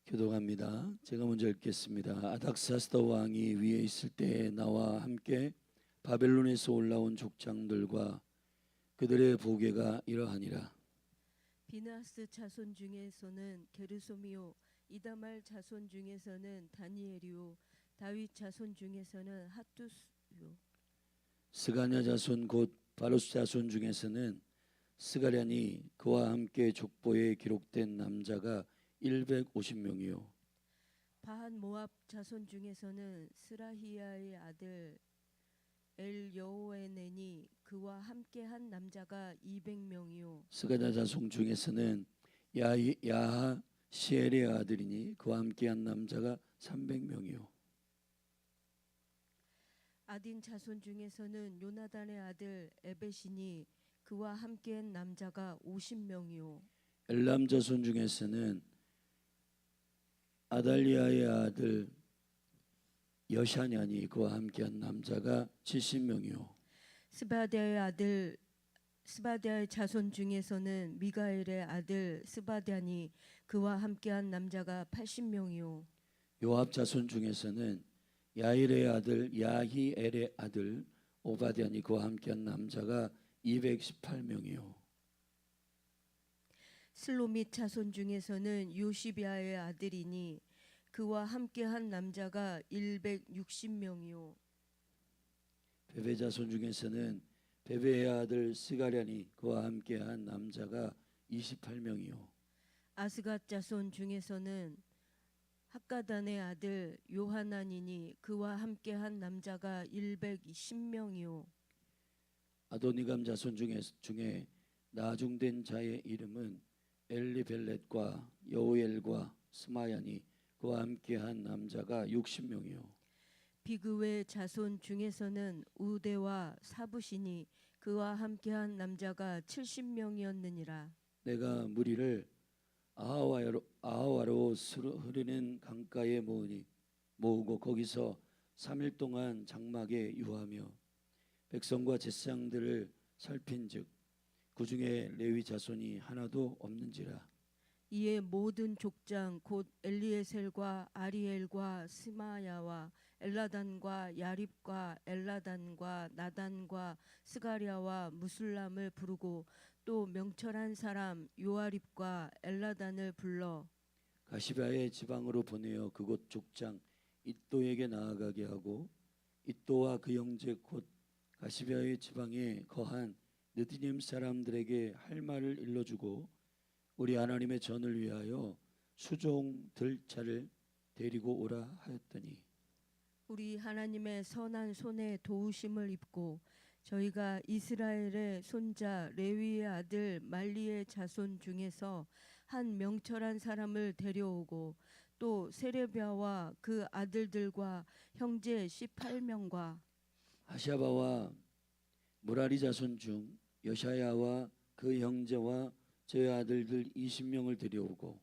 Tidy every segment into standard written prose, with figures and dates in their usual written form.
교독합니다. 제가 먼저 읽겠습니다. 아닥사스다 왕이 위에 있을 때 나와 함께 바벨론에서 올라온 족장들과 그들의 보괴가 이러하니라. 비나스 자손 중에서는 게르솜이요, 이다말 자손 중에서는 다니엘이요, 다윗 자손 중에서는 핫두스요. 스가냐 자손 곧 바로스 자손 중에서는 스가랴니 그와 함께 족보에 기록된 남자가 150명이요. 바한 모압 자손 중에서는 스라히야의 아들 엘여호에넨이 그와 함께한 남자가 200명이요. 스가냐 자손 중에서는 야하 시엘의 아들이니 그와 함께한 남자가 300명이요. 아딘 자손 중에서는 요나단의 아들 에벳이니 그와 함께한 남자가 50명이요. 엘람 자손 중에서는 아달리아의 아들 여샤냐니 그와 함께한 남자가 70명이요. 스바디아의 자손 중에서는 미가엘의 아들 스바디아니 그와 함께한 남자가 80명이요. 요압 자손 중에서는 야일의 아들 야히엘의 아들 오바댜니 그와 함께한 남자가 218명이요. 슬로밋 자손 중에서는 요시비아의 아들이니 그와 함께한 남자가 160명이요. 베베 자손 중에서는 베베의 아들 스가랴니 그와 함께한 남자가 28명이요. 아스갓 자손 중에서는 학가단의 아들 요하나니니 그와 함께한 남자가 120명이요. 아도니감 자손 중에 나중된 자의 이름은 엘리벨렛과 여우엘과 스마야니 그와 함께한 남자가 60명이요. 비그의 자손 중에서는 우대와 사부시니 그와 함께한 남자가 70명이었느니라. 내가 무리를 아하와로 흐르는 강가에 모으고 거기서 3일 동안 장막에 유하며 백성과 제사장들을 살핀즉 그 중에 레위 자손이 하나도 없는지라. 이에 모든 족장 곧 엘리에셀과 아리엘과 스마야와 엘라단과 야립과 엘라단과 나단과 스가랴와 무술람을 부르고 또 명철한 사람 요아립과 엘라단을 불러 가시바의 지방으로 보내어 그곳 족장 id도에게 나아가게 하고 id도와 그 형제 곧 가시바의 지방에 거한 느디님 사람들에게 할 말을 일러주고 우리 하나님의 전을 위하여 수종 들차를 데리고 오라 하였더니 우리 하나님의 선한 손에 도우심을 입고 저희가 이스라엘의 손자 레위의 아들 말리의 자손 중에서 한 명철한 사람을 데려오고 또 세레비아와 그 아들들과 형제 18명과 하샤바와 무라리 자손 중 여샤야와 그 형제와 저의 아들들 20명을 데려오고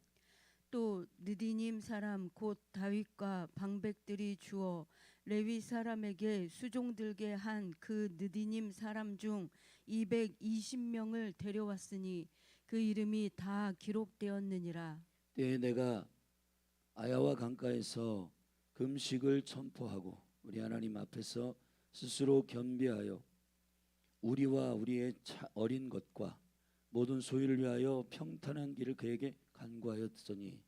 또 느디님 사람 곧 다윗과 방백들이 주어 레위 사람에게 수종들게 한 그 느디님 사람 중 220명을 데려왔으니 그 이름이 다 기록되었느니라. 때에 내가 아야와 강가에서 금식을 선포하고 우리 하나님 앞에서 스스로 겸비하여 우리와 우리의 어린 것과 모든 소유를 위하여 평탄한 길을 그에게 간구하였더니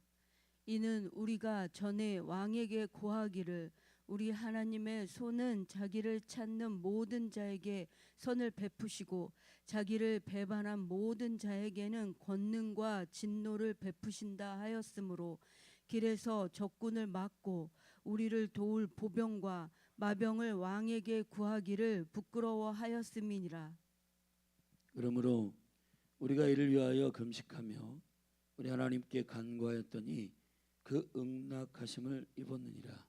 이는 우리가 전에 왕에게 고하기를 우리 하나님의 손은 자기를 찾는 모든 자에게 선을 베푸시고 자기를 배반한 모든 자에게는 권능과 진노를 베푸신다 하였으므로 길에서 적군을 막고 우리를 도울 보병과 마병을 왕에게 구하기를 부끄러워하였음이니라. 그러므로 우리가 이를 위하여 금식하며 우리 하나님께 간구하였더니 그 응낙하심을 입었느니라.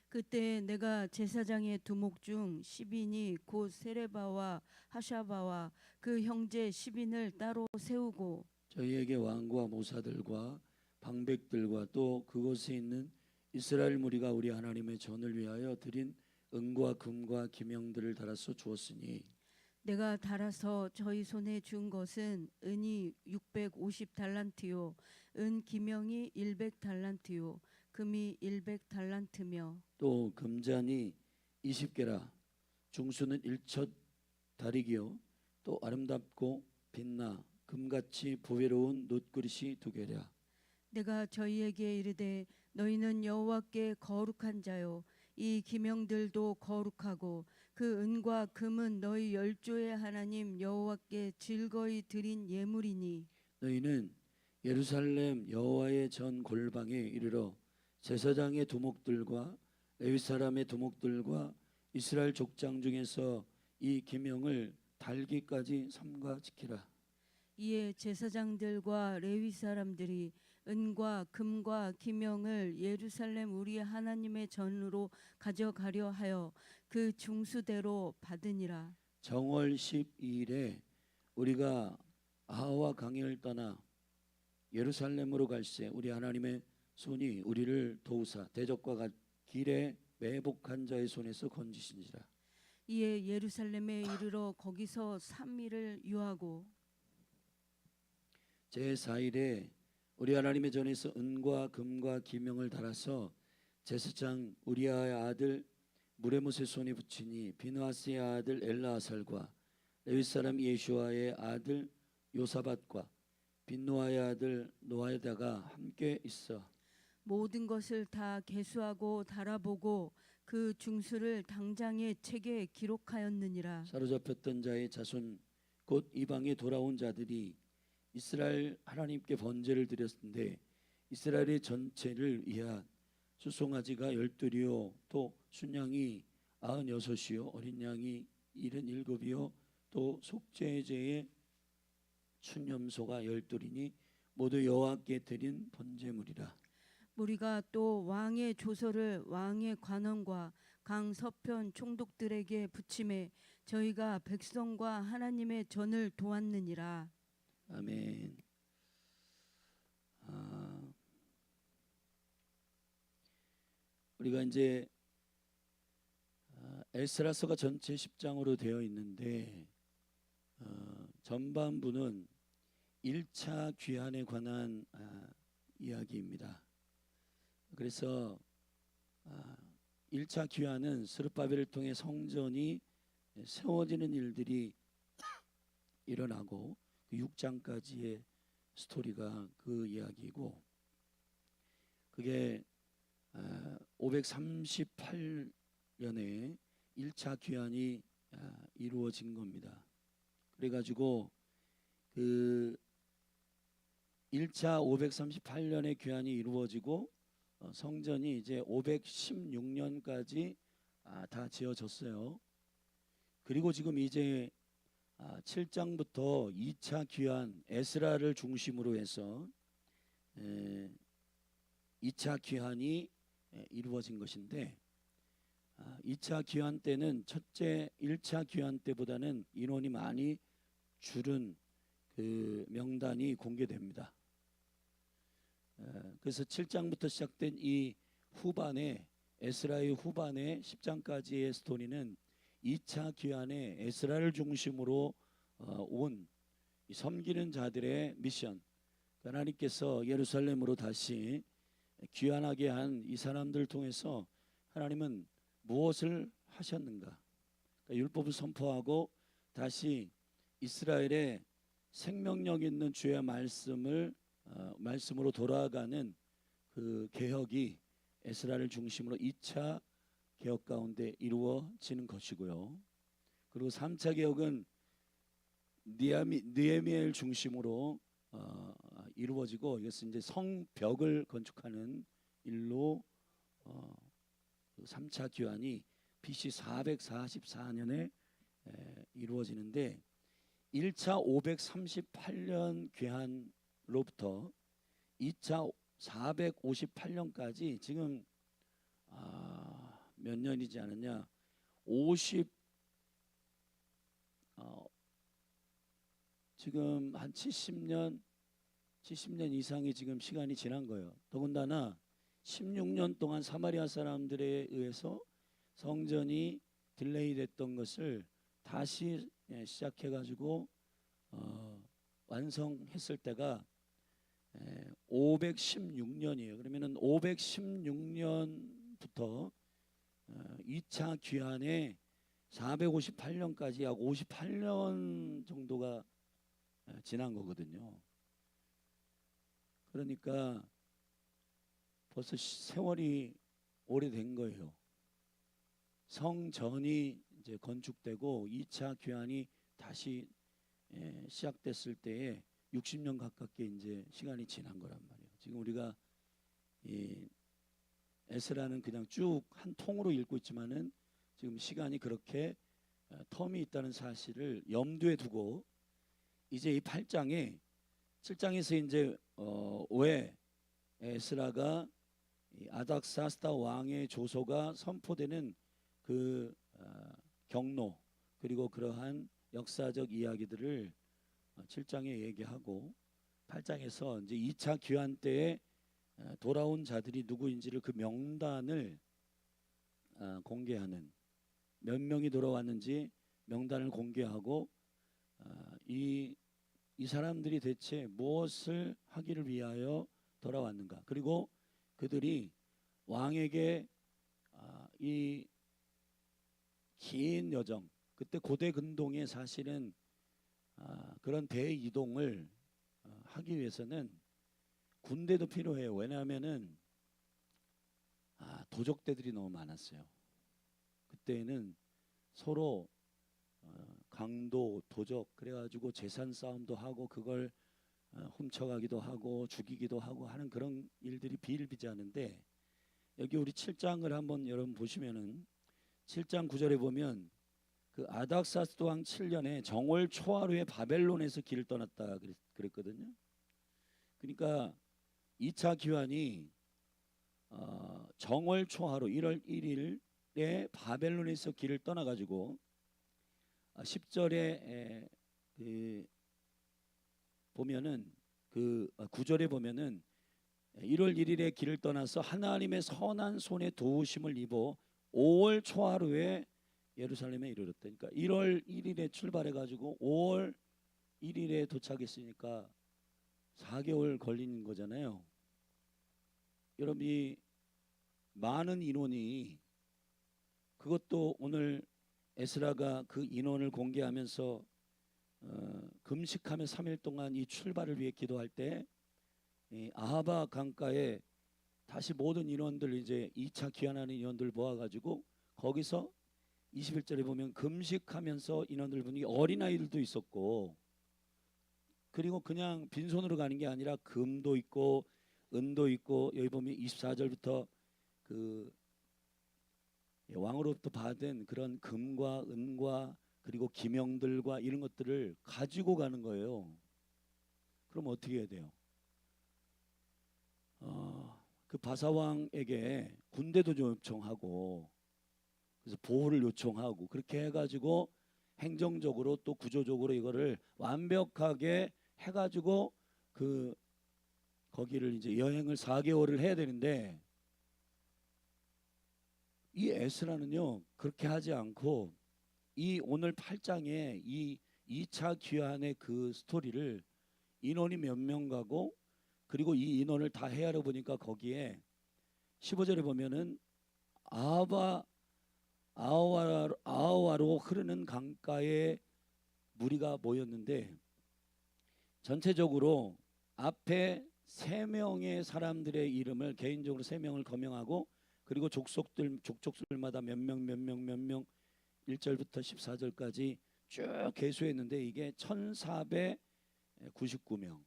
그때 내가 제사장의 두목 중 10인이 곧 세레바와 하샤바와 그 형제 10인을 따로 세우고 저희에게 왕과 모사들과 방백들과 또 그곳에 있는 이스라엘 무리가 우리 하나님의 전을 위하여 드린 은과 금과 기명들을 달아서 주었으니 내가 달아서 저희 손에 준 것은 은이 650달란트요 은 기명이 100달란트요 금이 100달란트며 또 금잔이 20개라 중수는 1첫 다리기요 또 아름답고 빛나 금같이 보배로운 놋그릇이 2개랴. 내가 저희에게 이르되 너희는 여호와께 거룩한 자요 이 기명들도 거룩하고 그 은과 금은 너희 열조의 하나님 여호와께 즐거이 드린 예물이니 너희는 예루살렘 여호와의 전 골방에 이르러 제사장의 두목들과 레위 사람의 두목들과 이스라엘 족장 중에서 이 계명을 달기까지 삼가 지키라. 이에 제사장들과 레위 사람들이 은과 금과 기명을 예루살렘 우리 하나님의 전으로 가져가려 하여 그 중수대로 받으니라. 정월 12일에 우리가 아하와 강을 떠나 예루살렘으로 갈새 우리 하나님의 손이 우리를 도우사 대적과 길에 매복한 자의 손에서 건지신지라. 이에 예루살렘에 이르러 거기서 3일을 유하고 제4일에 우리 하나님의 전에서 은과 금과 기명을 달아서 제사장 우리아의 아들 무레못의 손에 붙이니 비느하스의 아들 엘라아살과 레위 사람 예슈아의 아들 요사밧과 빈노아의 아들 노아에다가 함께 있어 모든 것을 다 계수하고 달아보고 그 중수를 당장의 책에 기록하였느니라. 사로잡혔던 자의 자손 곧 이방에 돌아온 자들이 이스라엘 하나님께 번제를 드렸는데 이스라엘의 전체를 위한 수송아지가 12이요 또 순양이 96이요 어린 양이 77이요 또 속죄제의 춘염소가 12이니 모두 여호와께 드린 번제물이라. 우리가 또 왕의 조서를 왕의 관원과 강 서편 총독들에게 붙임에 저희가 백성과 하나님의 전을 도왔느니라. 아멘. 우리가 이제 에스라서가 전체 10장으로 되어 있는데 전반부는 1차 귀환에 관한 이야기입니다. 그래서 1차 귀환은 스룹바벨을 통해 성전이 세워지는 일들이 일어나고 6장까지의 스토리가 그 이야기고 그게 538년에 1차 귀환이 이루어진 겁니다. 그래가지고 그 1차 538년에 귀환이 이루어지고 성전이 이제 516년까지 다 지어졌어요. 그리고 지금 이제 7장부터 2차 귀환 에스라를 중심으로 해서 2차 귀환이 이루어진 것인데 2차 귀환 때는 첫째 1차 귀환 때보다는 인원이 많이 줄은 그 명단이 공개됩니다. 그래서 7장부터 시작된 이 후반에 에스라의 후반에 10장까지의 스토리는 2차 귀환에 에스라를 중심으로 온 섬기는 자들의 미션, 하나님께서 예루살렘으로 다시 귀환하게 한 이 사람들을 통해서 하나님은 무엇을 하셨는가? 그러니까 율법을 선포하고 다시 이스라엘의 생명력 있는 주의 말씀으로 돌아가는 그 개혁이 에스라를 중심으로 2차 개혁 가운데 이루어지는 것이고요. 그리고 3차 개혁은 느헤미야를 중심으로 이루어지고 이것은 이제 성벽을 건축하는 일로 3차 귀환이 BC 444년에 이루어지는데 1차 538년 귀환로부터 2차 458년까지 지금 몇 년이지 않았냐? 50 지금 한 70년 이상이 지금 시간이 지난 거예요. 더군다나 16년 동안 사마리아 사람들에 의해서 성전이 딜레이 됐던 것을 다시 시작해가지고 완성했을 때가 516년이에요. 그러면은 516년부터 2차 귀환에 458년까지 약 58년 정도가 지난 거거든요. 그러니까 벌써 세월이 오래된 거예요. 성전이 이제 건축되고 2차 귀환이 다시 시작됐을 때에 60년 가깝게 이제 시간이 지난 거란 말이에요. 지금 우리가 이 에스라는 그냥 쭉 한 통으로 읽고 있지만은 지금 시간이 그렇게 텀이 있다는 사실을 염두에 두고 이제 이 8장에 7장에서 이제 왜 에스라가 이 아닥사스다 왕의 조서가 선포되는 그 경로 그리고 그러한 역사적 이야기들을 7장에 얘기하고 8장에서 이제 2차 귀환 때에 돌아온 자들이 누구인지를 그 명단을 공개하는 몇 명이 돌아왔는지 명단을 공개하고 이 사람들이 대체 무엇을 하기를 위하여 돌아왔는가 그리고 그들이 왕에게 이 긴 여정 그때 고대 근동에 사실은 그런 대이동을 하기 위해서는 군대도 필요해요. 왜냐하면은 도적대들이 너무 많았어요. 그때는 서로 강도, 도적 그래가지고 재산 싸움도 하고 그걸 훔쳐가기도 하고 죽이기도 하고 하는 그런 일들이 비일비재하는데 여기 우리 7장을 한번 여러분 보시면은 7장 9절에 보면 그 아닥사스도 왕 7년에 정월 초하루에 바벨론에서 길을 떠났다 그랬거든요. 그러니까 2차 귀환이 정월 초하루 1월 1일에 바벨론에서 길을 떠나가지고 10절에 보면은 그 9절에 보면은 1월 1일에 길을 떠나서 하나님의 선한 손에 도우심을 입어 5월 초하루에 예루살렘에 이르렀다. 그러니까 1월 1일에 출발해가지고 5월 1일에 도착했으니까 4개월 걸린 거잖아요. 여러분 이 많은 인원이 그것도 오늘 에스라가 그 인원을 공개하면서 금식하며 3일 동안 이 출발을 위해 기도할 때 아하바 강가에 다시 모든 인원들 이제 2차 귀환하는 인원들 모아가지고 거기서 21절에 보면 금식하면서 인원들 보니 어린아이들도 있었고 그리고 그냥 빈손으로 가는 게 아니라 금도 있고 은도 있고 여기 보면 24절부터 그 왕으로부터 받은 그런 금과 은과 그리고 기명들과 이런 것들을 가지고 가는 거예요. 그럼 어떻게 해야 돼요? 그 바사왕에게 군대도 좀 요청하고 그래서 보호를 요청하고 그렇게 해가지고 행정적으로 또 구조적으로 이거를 완벽하게 해가지고 그 거기를 이제 여행을 4개월을 해야 되는데 이 에스라는요 그렇게 하지 않고 이 오늘 8장에 이 2차 귀환의 그 스토리를 인원이 몇 명 가고 그리고 이 인원을 다 헤아려 보니까 거기에 15절에 보면은 아하와로 흐르는 강가에 무리가 모였는데 전체적으로 앞에 3명의 사람들의 이름을 개인적으로 3명을 거명하고 그리고 족속들마다 몇 명 1절부터 14절까지 쭉 계수했는데 이게 1499명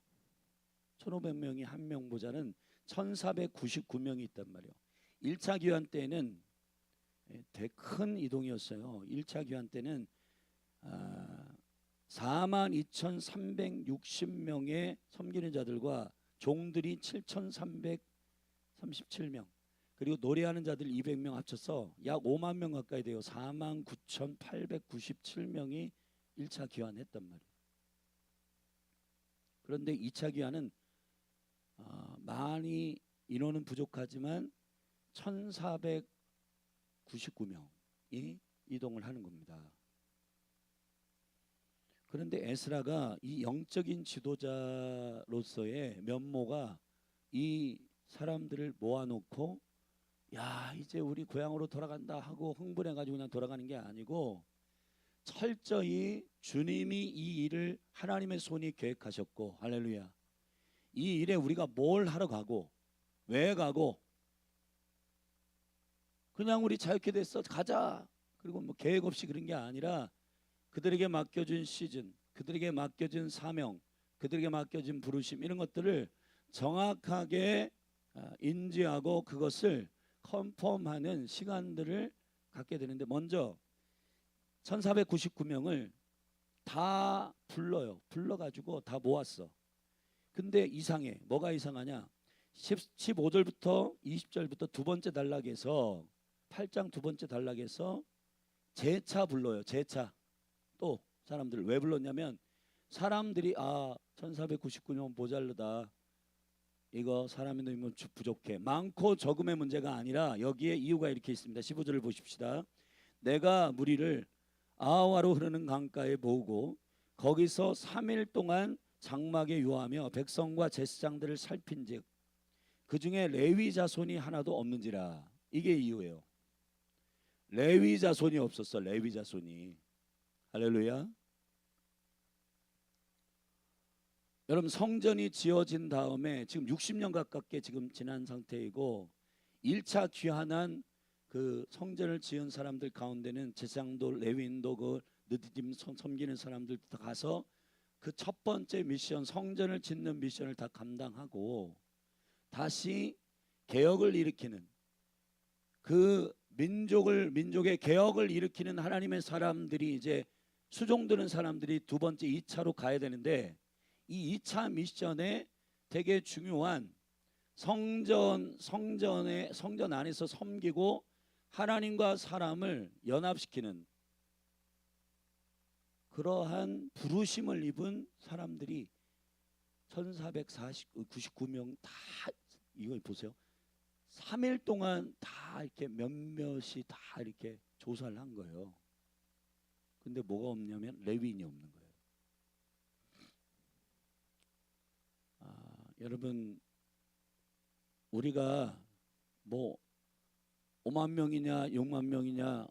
1500명이 한 명보다는 1499명이 있단 말이에요. 1차 귀환 때는 되게 큰 이동이었어요. 1차 귀환 때는 42,360명의 섬기는 자들과 종들이 7,337명 그리고 노래하는 자들 200명 합쳐서 약 5만 명 가까이 돼요. 49,897명이 1차 귀환했단 말이에요. 그런데 2차 귀환은 많이 인원은 부족하지만 1,499명이 이동을 하는 겁니다. 그런데 에스라가 이 영적인 지도자로서의 면모가 이 사람들을 모아놓고 야 이제 우리 고향으로 돌아간다 하고 흥분해가지고 그냥 돌아가는 게 아니고 철저히 주님이 이 일을 하나님의 손이 계획하셨고 할렐루야 이 일에 우리가 뭘 하러 가고 왜 가고 그냥 우리 자유케 됐어 가자 그리고 뭐 계획 없이 그런 게 아니라 그들에게 맡겨준 시즌 그들에게 맡겨진 사명 그들에게 맡겨진 부르심 이런 것들을 정확하게 인지하고 그것을 컨펌하는 시간들을 갖게 되는데 먼저 1499명을 다 불러가지고 다 모았어. 근데 이상해. 뭐가 이상하냐 15절부터 20절부터 두 번째 단락에서 8장 두 번째 단락에서 재차 불러요. 재차 또 사람들 왜 불렀냐면 사람들이 1499명 모자르다 이거 사람의 힘은 부족해 많고 적음의 문제가 아니라 여기에 이유가 이렇게 있습니다. 15절을 보십시다. 내가 무리를 아하와로 흐르는 강가에 모으고 거기서 3일 동안 장막에 유하며 백성과 제사장들을 살핀즉 그 중에 레위 자손이 하나도 없는지라. 이게 이유예요. 레위 자손이 없었어. 레위 자손이. 할렐루야. 여러분 성전이 지어진 다음에 지금 60년 가깝게 지금 지난 상태이고 1차 귀환한 그 성전을 지은 사람들 가운데는 제사장도 레위인도 그 느디딤 섬기는 사람들도 가서 그 첫 번째 미션 성전을 짓는 미션을 다 감당하고 다시 개혁을 일으키는 그 민족의 개혁을 일으키는 하나님의 사람들이 이제 수종드는 사람들이 두 번째 2차로 가야 되는데 이 2차 미션에 되게 중요한 성전 안에서 섬기고 하나님과 사람을 연합시키는 그러한 부르심을 입은 사람들이 1499명 다 이걸 보세요. 3일 동안 다 이렇게 몇몇이 다 이렇게 조사를 한 거예요. 근데 뭐가 없냐면 레위인이 없는 거예요. 여러분 우리가 뭐 5만 명이냐 6만 명이냐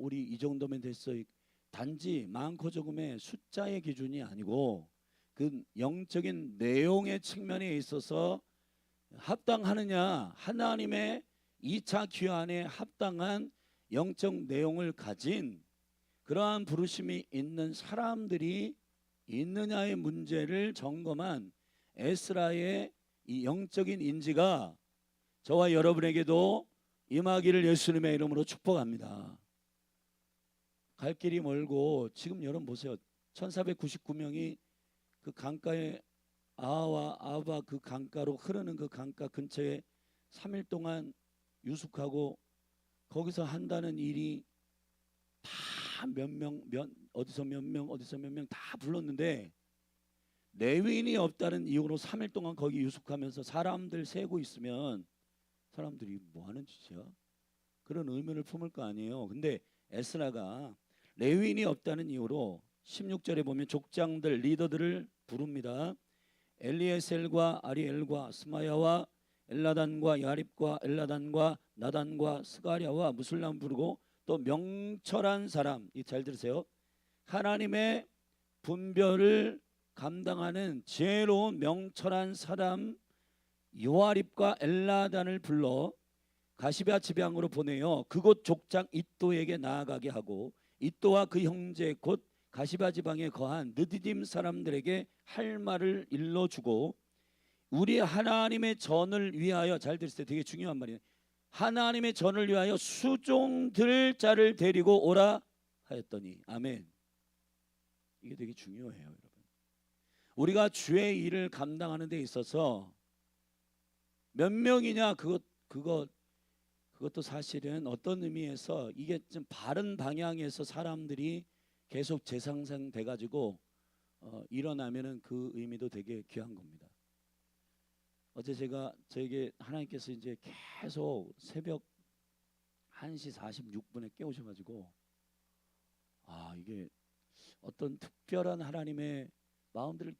우리 이 정도면 됐어. 단지 많고 적음의 숫자의 기준이 아니고 그 영적인 내용의 측면에 있어서 합당하느냐 하나님의 2차 귀환에 합당한 영적 내용을 가진 그러한 부르심이 있는 사람들이 있느냐의 문제를 점검한 에스라의 이 영적인 인지가 저와 여러분에게도 임하기를 예수님의 이름으로 축복합니다. 갈 길이 멀고 지금 여러분 보세요. 1499명이 그 강가에 아와 그 강가로 흐르는 그 강가 근처에 3일 동안 유숙하고 거기서 한다는 일이 다 어디서 몇 명 다 불렀는데 레위인이 없다는 이유로 3일 동안 거기 유숙하면서 사람들 세고 있으면 사람들이 뭐 하는 짓이야? 그런 의문을 품을 거 아니에요. 근데 에스라가 레위인이 없다는 이유로 16절에 보면 족장들 리더들을 부릅니다. 엘리에셀과 아리엘과 스마야와 엘라단과 야립과 엘라단과 나단과 스가랴와 무술람 부르고 또 명철한 사람 이 잘 들으세요. 하나님의 분별을 감당하는 지혜로운 명철한 사람 요아립과 엘라단을 불러 가시베아 지방으로 보내어 그곳 족장 이또에게 나아가게 하고 이또와 그 형제 곧 가시베아 지방에 거한 느디딤 사람들에게 할 말을 일러주고 우리 하나님의 전을 위하여 잘 들으세요. 되게 중요한 말이에요. 하나님의 전을 위하여 수종들 자를 데리고 오라 하였더니 아멘. 이게 되게 중요해요, 여러분. 우리가 주의 일을 감당하는 데 있어서 몇 명이냐 그것도 사실은 어떤 의미에서 이게 좀 바른 방향에서 사람들이 계속 재상생돼 가지고 일어나면은 그 의미도 되게 귀한 겁니다. 어제 저에게 하나님께서 이제 계속 새벽 1시 46분에 깨우셔 가지고 이게 어떤 특별한 하나님의 마음들을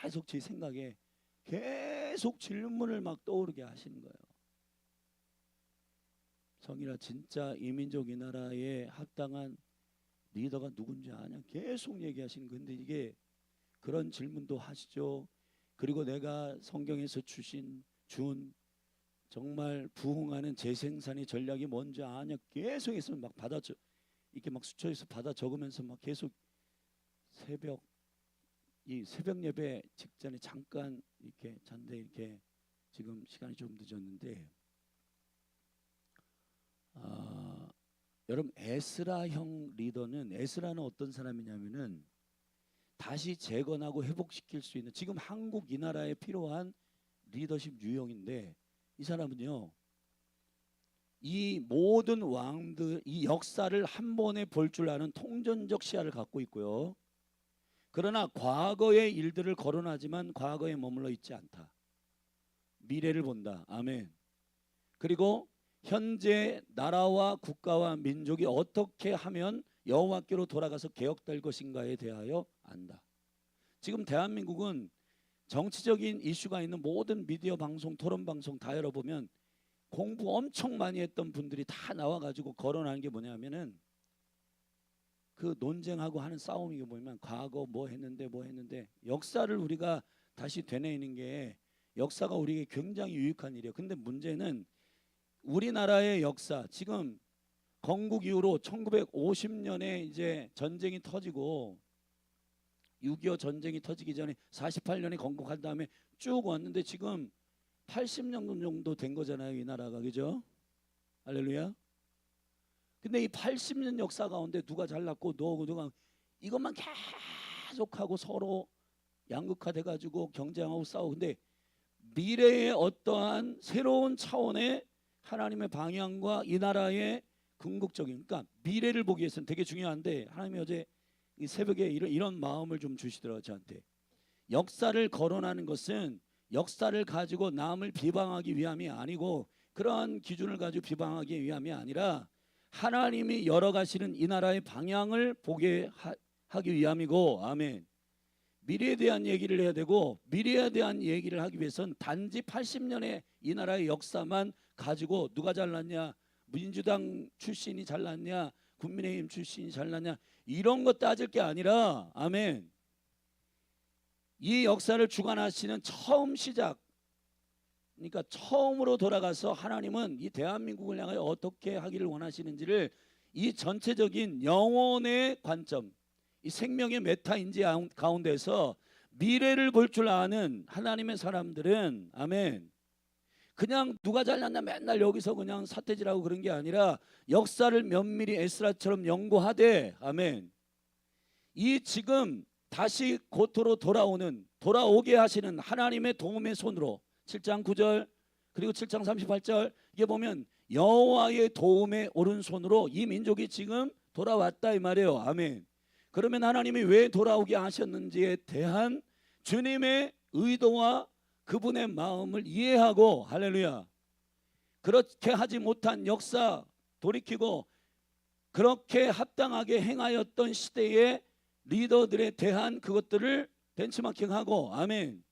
계속 제 생각에 계속 질문을 막 떠오르게 하시는 거예요. 성일아, 진짜 이민족 이 나라에 합당한 리더가 누군지 아냐? 계속 얘기하시는 건데 이게 그런 질문도 하시죠. 그리고 내가 성경에서 준 정말 부흥하는 재생산의 전략이 뭔지 아냐? 계속해서 막 이렇게 막 수초해서 받아 적으면서 막 계속 이 새벽 예배 직전에 잠깐 이렇게 잔데 이렇게 지금 시간이 좀 늦었는데 여러분 에스라형 리더는 에스라는 어떤 사람이냐면은 다시 재건하고 회복시킬 수 있는 지금 한국 이 나라에 필요한 리더십 유형인데 이 사람은요 이 모든 왕들 이 역사를 한 번에 볼 줄 아는 통전적 시야를 갖고 있고요. 그러나 과거의 일들을 거론하지만 과거에 머물러 있지 않다. 미래를 본다. 아멘. 그리고 현재 나라와 국가와 민족이 어떻게 하면 여호와께로 돌아가서 개혁될 것인가에 대하여 안다. 지금 대한민국은 정치적인 이슈가 있는 모든 미디어 방송, 토론 방송 다 열어보면 공부 엄청 많이 했던 분들이 다 나와가지고 거론하는 게 뭐냐면은 그 논쟁하고 하는 싸움이 뭐냐면 과거 뭐 했는데 역사를 우리가 다시 되뇌이는 게 역사가 우리에게 굉장히 유익한 일이에요. 근데 문제는 우리나라의 역사 지금 건국 이후로 1950년에 이제 전쟁이 터지고 6.25 전쟁이 터지기 전에 48년에 건국한 다음에 쭉 왔는데 지금 80년 정도 된 거잖아요, 이 나라가. 그죠? 할렐루야. 근데 이 80년 역사 가운데 누가 잘났고 누가 이것만 계속하고 서로 양극화돼 가지고 경쟁하고 싸우고 근데 미래의 어떠한 새로운 차원의 하나님의 방향과 이 나라의 궁극적인 그러니까 미래를 보기 위해서는 되게 중요한데 하나님이 어제 이 새벽에 이런 마음을 좀 주시더라고요. 저한테 역사를 거론하는 것은 역사를 가지고 남을 비방하기 위함이 아니고 그러한 기준을 가지고 비방하기 위함이 아니라 하나님이 열어가시는 이 나라의 방향을 보게 하기 위함이고 아멘. 미래에 대한 얘기를 해야 되고 미래에 대한 얘기를 하기 위해서는 단지 80년의 이 나라의 역사만 가지고 누가 잘났냐 민주당 출신이 잘났냐 국민의힘 출신이 잘났냐 이런 거 따질 게 아니라 아멘. 이 역사를 주관하시는 처음 시작 그러니까 처음으로 돌아가서 하나님은 이 대한민국을 향하여 어떻게 하기를 원하시는지를 이 전체적인 영혼의 관점 이 생명의 메타인지 가운데서 미래를 볼 줄 아는 하나님의 사람들은 아멘 그냥 누가 잘났나 맨날 여기서 그냥 사태질하고 그런 게 아니라 역사를 면밀히 에스라처럼 연구하되 아멘 이 지금 다시 고토로 돌아오게 하시는 하나님의 도움의 손으로 7장 9절 그리고 7장 38절 이게 보면 여호와의 도움의 오른손으로 이 민족이 지금 돌아왔다 이 말이에요. 아멘. 그러면 하나님이 왜 돌아오게 하셨는지에 대한 주님의 의도와 그분의 마음을 이해하고 할렐루야 그렇게 하지 못한 역사 돌이키고 그렇게 합당하게 행하였던 시대의 리더들에 대한 그것들을 벤치마킹하고 아멘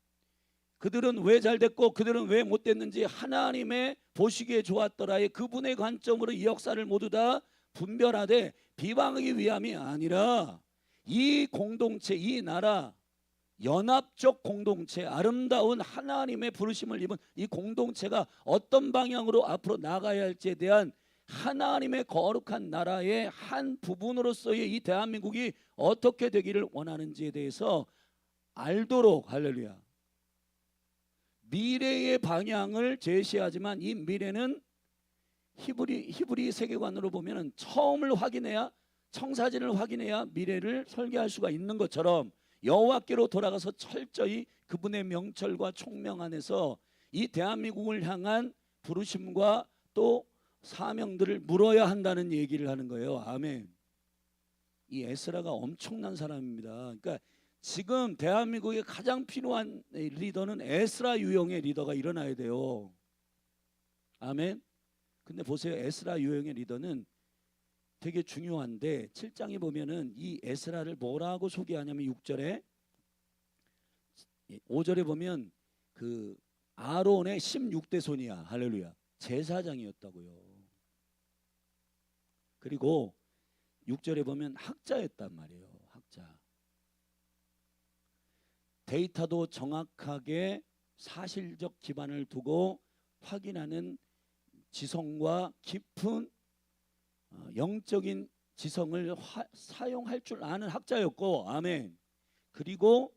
그들은 왜 잘됐고 그들은 왜 못됐는지 하나님의 보시기에 좋았더라의 그분의 관점으로 이 역사를 모두 다 분별하되 비방하기 위함이 아니라 이 공동체 이 나라 연합적 공동체 아름다운 하나님의 부르심을 입은 이 공동체가 어떤 방향으로 앞으로 나가야 할지에 대한 하나님의 거룩한 나라의 한 부분으로서의 이 대한민국이 어떻게 되기를 원하는지에 대해서 알도록 할렐루야 미래의 방향을 제시하지만 이 미래는 히브리 세계관으로 보면 처음을 확인해야 청사진을 확인해야 미래를 설계할 수가 있는 것처럼 여호와께로 돌아가서 철저히 그분의 명철과 총명 안에서 이 대한민국을 향한 부르심과 또 사명들을 물어야 한다는 얘기를 하는 거예요. 아멘. 이 에스라가 엄청난 사람입니다. 그러니까 지금 대한민국에 가장 필요한 리더는 에스라 유형의 리더가 일어나야 돼요. 아멘. 근데 보세요. 에스라 유형의 리더는 되게 중요한데 7장에 보면은 이 에스라를 뭐라고 소개하냐면 6절에 5절에 보면 그 아론의 16대 손이야. 할렐루야. 제사장이었다고요. 그리고 6절에 보면 학자였단 말이에요. 학자. 데이터도 정확하게 사실적 기반을 두고 확인하는 지성과 깊은 영적인 지성을 사용할 줄 아는 학자였고, 아멘. 그리고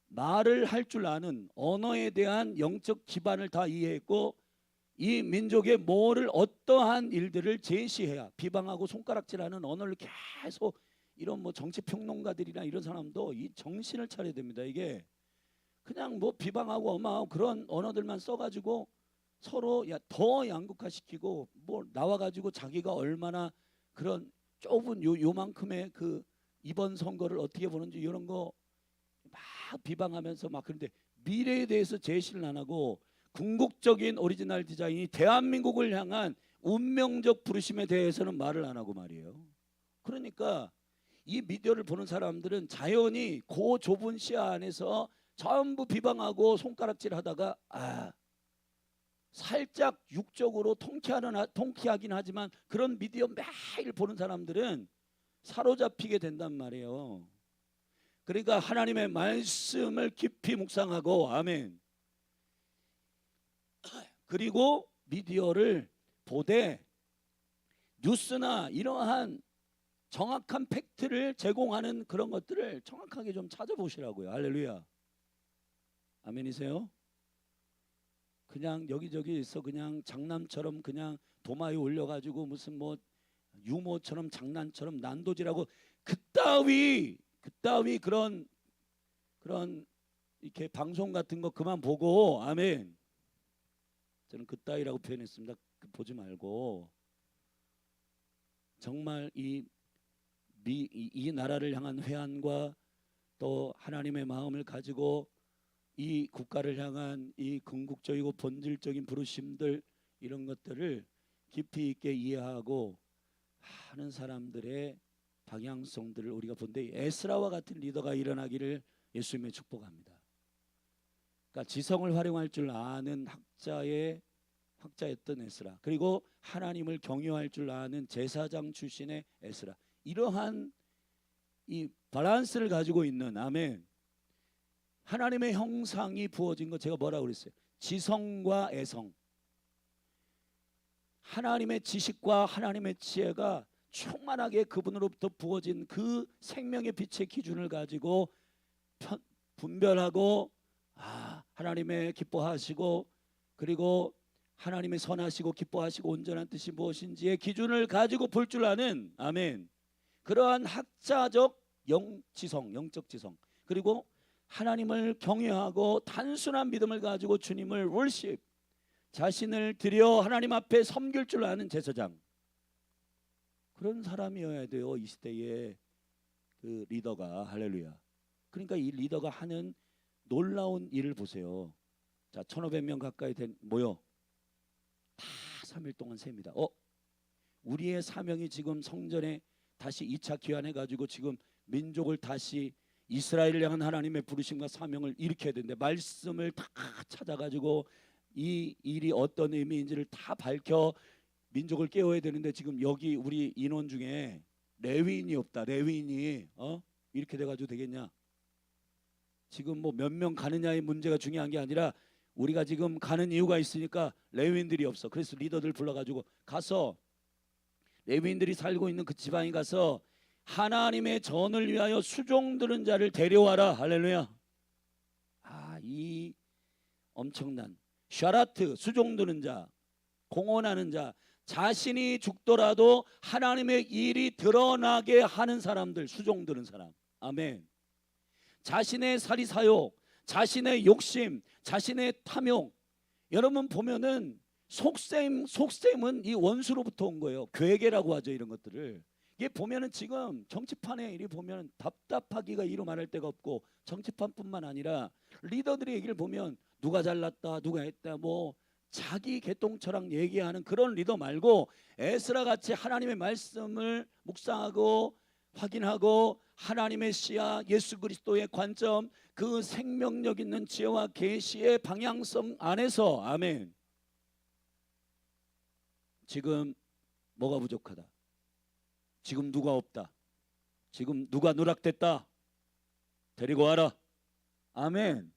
말을 할 줄 아는 언어에 대한 영적 기반을 다 이해했고, 이 민족의 뭐를 어떠한 일들을 제시해야 비방하고 손가락질하는 언어를 계속 이런 뭐 정치 평론가들이나 이런 사람도 이 정신을 차려야 됩니다. 이게 그냥 뭐 비방하고 엄하고 그런 언어들만 써가지고 서로 더 양극화시키고 뭐 나와가지고 자기가 얼마나 그런 좁은 요만큼의 그 이번 선거를 어떻게 보는지 이런 거 막 비방하면서 막 그런데 미래에 대해서 제시를 안 하고 궁극적인 오리지널 디자인이 대한민국을 향한 운명적 부르심에 대해서는 말을 안 하고 말이에요. 그러니까 이 미디어를 보는 사람들은 자연히 그 좁은 시야 안에서 전부 비방하고 손가락질하다가 살짝 육적으로 통쾌하긴 하지만 그런 미디어 매일 보는 사람들은 사로잡히게 된단 말이에요. 그러니까 하나님의 말씀을 깊이 묵상하고 아멘. 그리고 미디어를 보되 뉴스나 이러한 정확한 팩트를 제공하는 그런 것들을 정확하게 좀 찾아보시라고요. 할렐루야. 아멘이세요? 그냥 여기저기서 그냥 장난처럼 그냥 도마에 올려가지고 무슨 뭐 유머처럼 장난처럼 난도질하고 그따위 그런 이렇게 방송 같은 거 그만 보고 아멘. 저는 그따위라고 표현했습니다. 보지 말고 정말 이 나라를 향한 회한과 또 하나님의 마음을 가지고 이 국가를 향한 이 궁극적이고 본질적인 부르심들 이런 것들을 깊이 있게 이해하고 하는 사람들의 방향성들을 우리가 본데 에스라와 같은 리더가 일어나기를 예수님의 축복합니다. 그러니까 지성을 활용할 줄 아는 학자였던 에스라, 그리고 하나님을 경외할 줄 아는 제사장 출신의 에스라, 이러한 이 밸런스를 가지고 있는 아멘. 하나님의 형상이 부어진 거 제가 뭐라고 그랬어요? 지성과 애성, 하나님의 지식과 하나님의 지혜가 충만하게 그분으로부터 부어진 그 생명의 빛의 기준을 가지고 분별하고 하나님의 기뻐하시고 그리고 하나님의 선하시고 기뻐하시고 온전한 뜻이 무엇인지의 기준을 가지고 볼 줄 아는 아멘. 그러한 학자적 영적 지성, 그리고 하나님을 경외하고 단순한 믿음을 가지고 주님을 월십, 자신을 드려 하나님 앞에 섬길 줄 아는 제사장, 그런 사람이어야 돼요. 이 시대의 그 리더가. 할렐루야. 그러니까 이 리더가 하는 놀라운 일을 보세요. 자, 1500명 가까이 모여 다 3일 동안 셉니다. 우리의 사명이 지금 성전에 다시 2차 귀환해 가지고 지금 민족을 다시 이스라엘을 향한 하나님의 부르심과 사명을 일으켜야 되는데 말씀을 다 찾아가지고 이 일이 어떤 의미인지를 다 밝혀 민족을 깨워야 되는데 지금 여기 우리 인원 중에 레위인이 없다. 레위인이 이렇게 돼가지고 되겠냐? 지금 뭐 몇 명 가느냐의 문제가 중요한 게 아니라 우리가 지금 가는 이유가 있으니까 레위인들이 없어. 그래서 리더들 불러가지고 가서 레위인들이 살고 있는 그 지방에 가서 하나님의 전을 위하여 수종 드는 자를 데려와라. 할렐루야. 이 엄청난 샤라트, 수종 드는 자, 공헌하는 자, 자신이 죽더라도 하나님의 일이 드러나게 하는 사람들, 수종 드는 사람. 아멘. 자신의 사리사욕, 자신의 욕심, 자신의 탐욕, 여러분 보면은 속셈은 이 원수로부터 온 거예요. 괴계라고 하죠. 이런 것들을. 이게 보면은 지금 정치판에 이리 보면 답답하기가 이루 말할 데가 없고, 정치판뿐만 아니라 리더들의 얘기를 보면 누가 잘났다, 누가 했다, 뭐 자기 개똥처럼 얘기하는 그런 리더 말고 에스라 같이 하나님의 말씀을 묵상하고 확인하고 하나님의 시야, 예수 그리스도의 관점, 그 생명력 있는 지혜와 계시의 방향성 안에서, 아멘. 지금 뭐가 부족하다, 지금 누가 없다, 지금 누가 누락됐다, 데리고 와라, 아멘.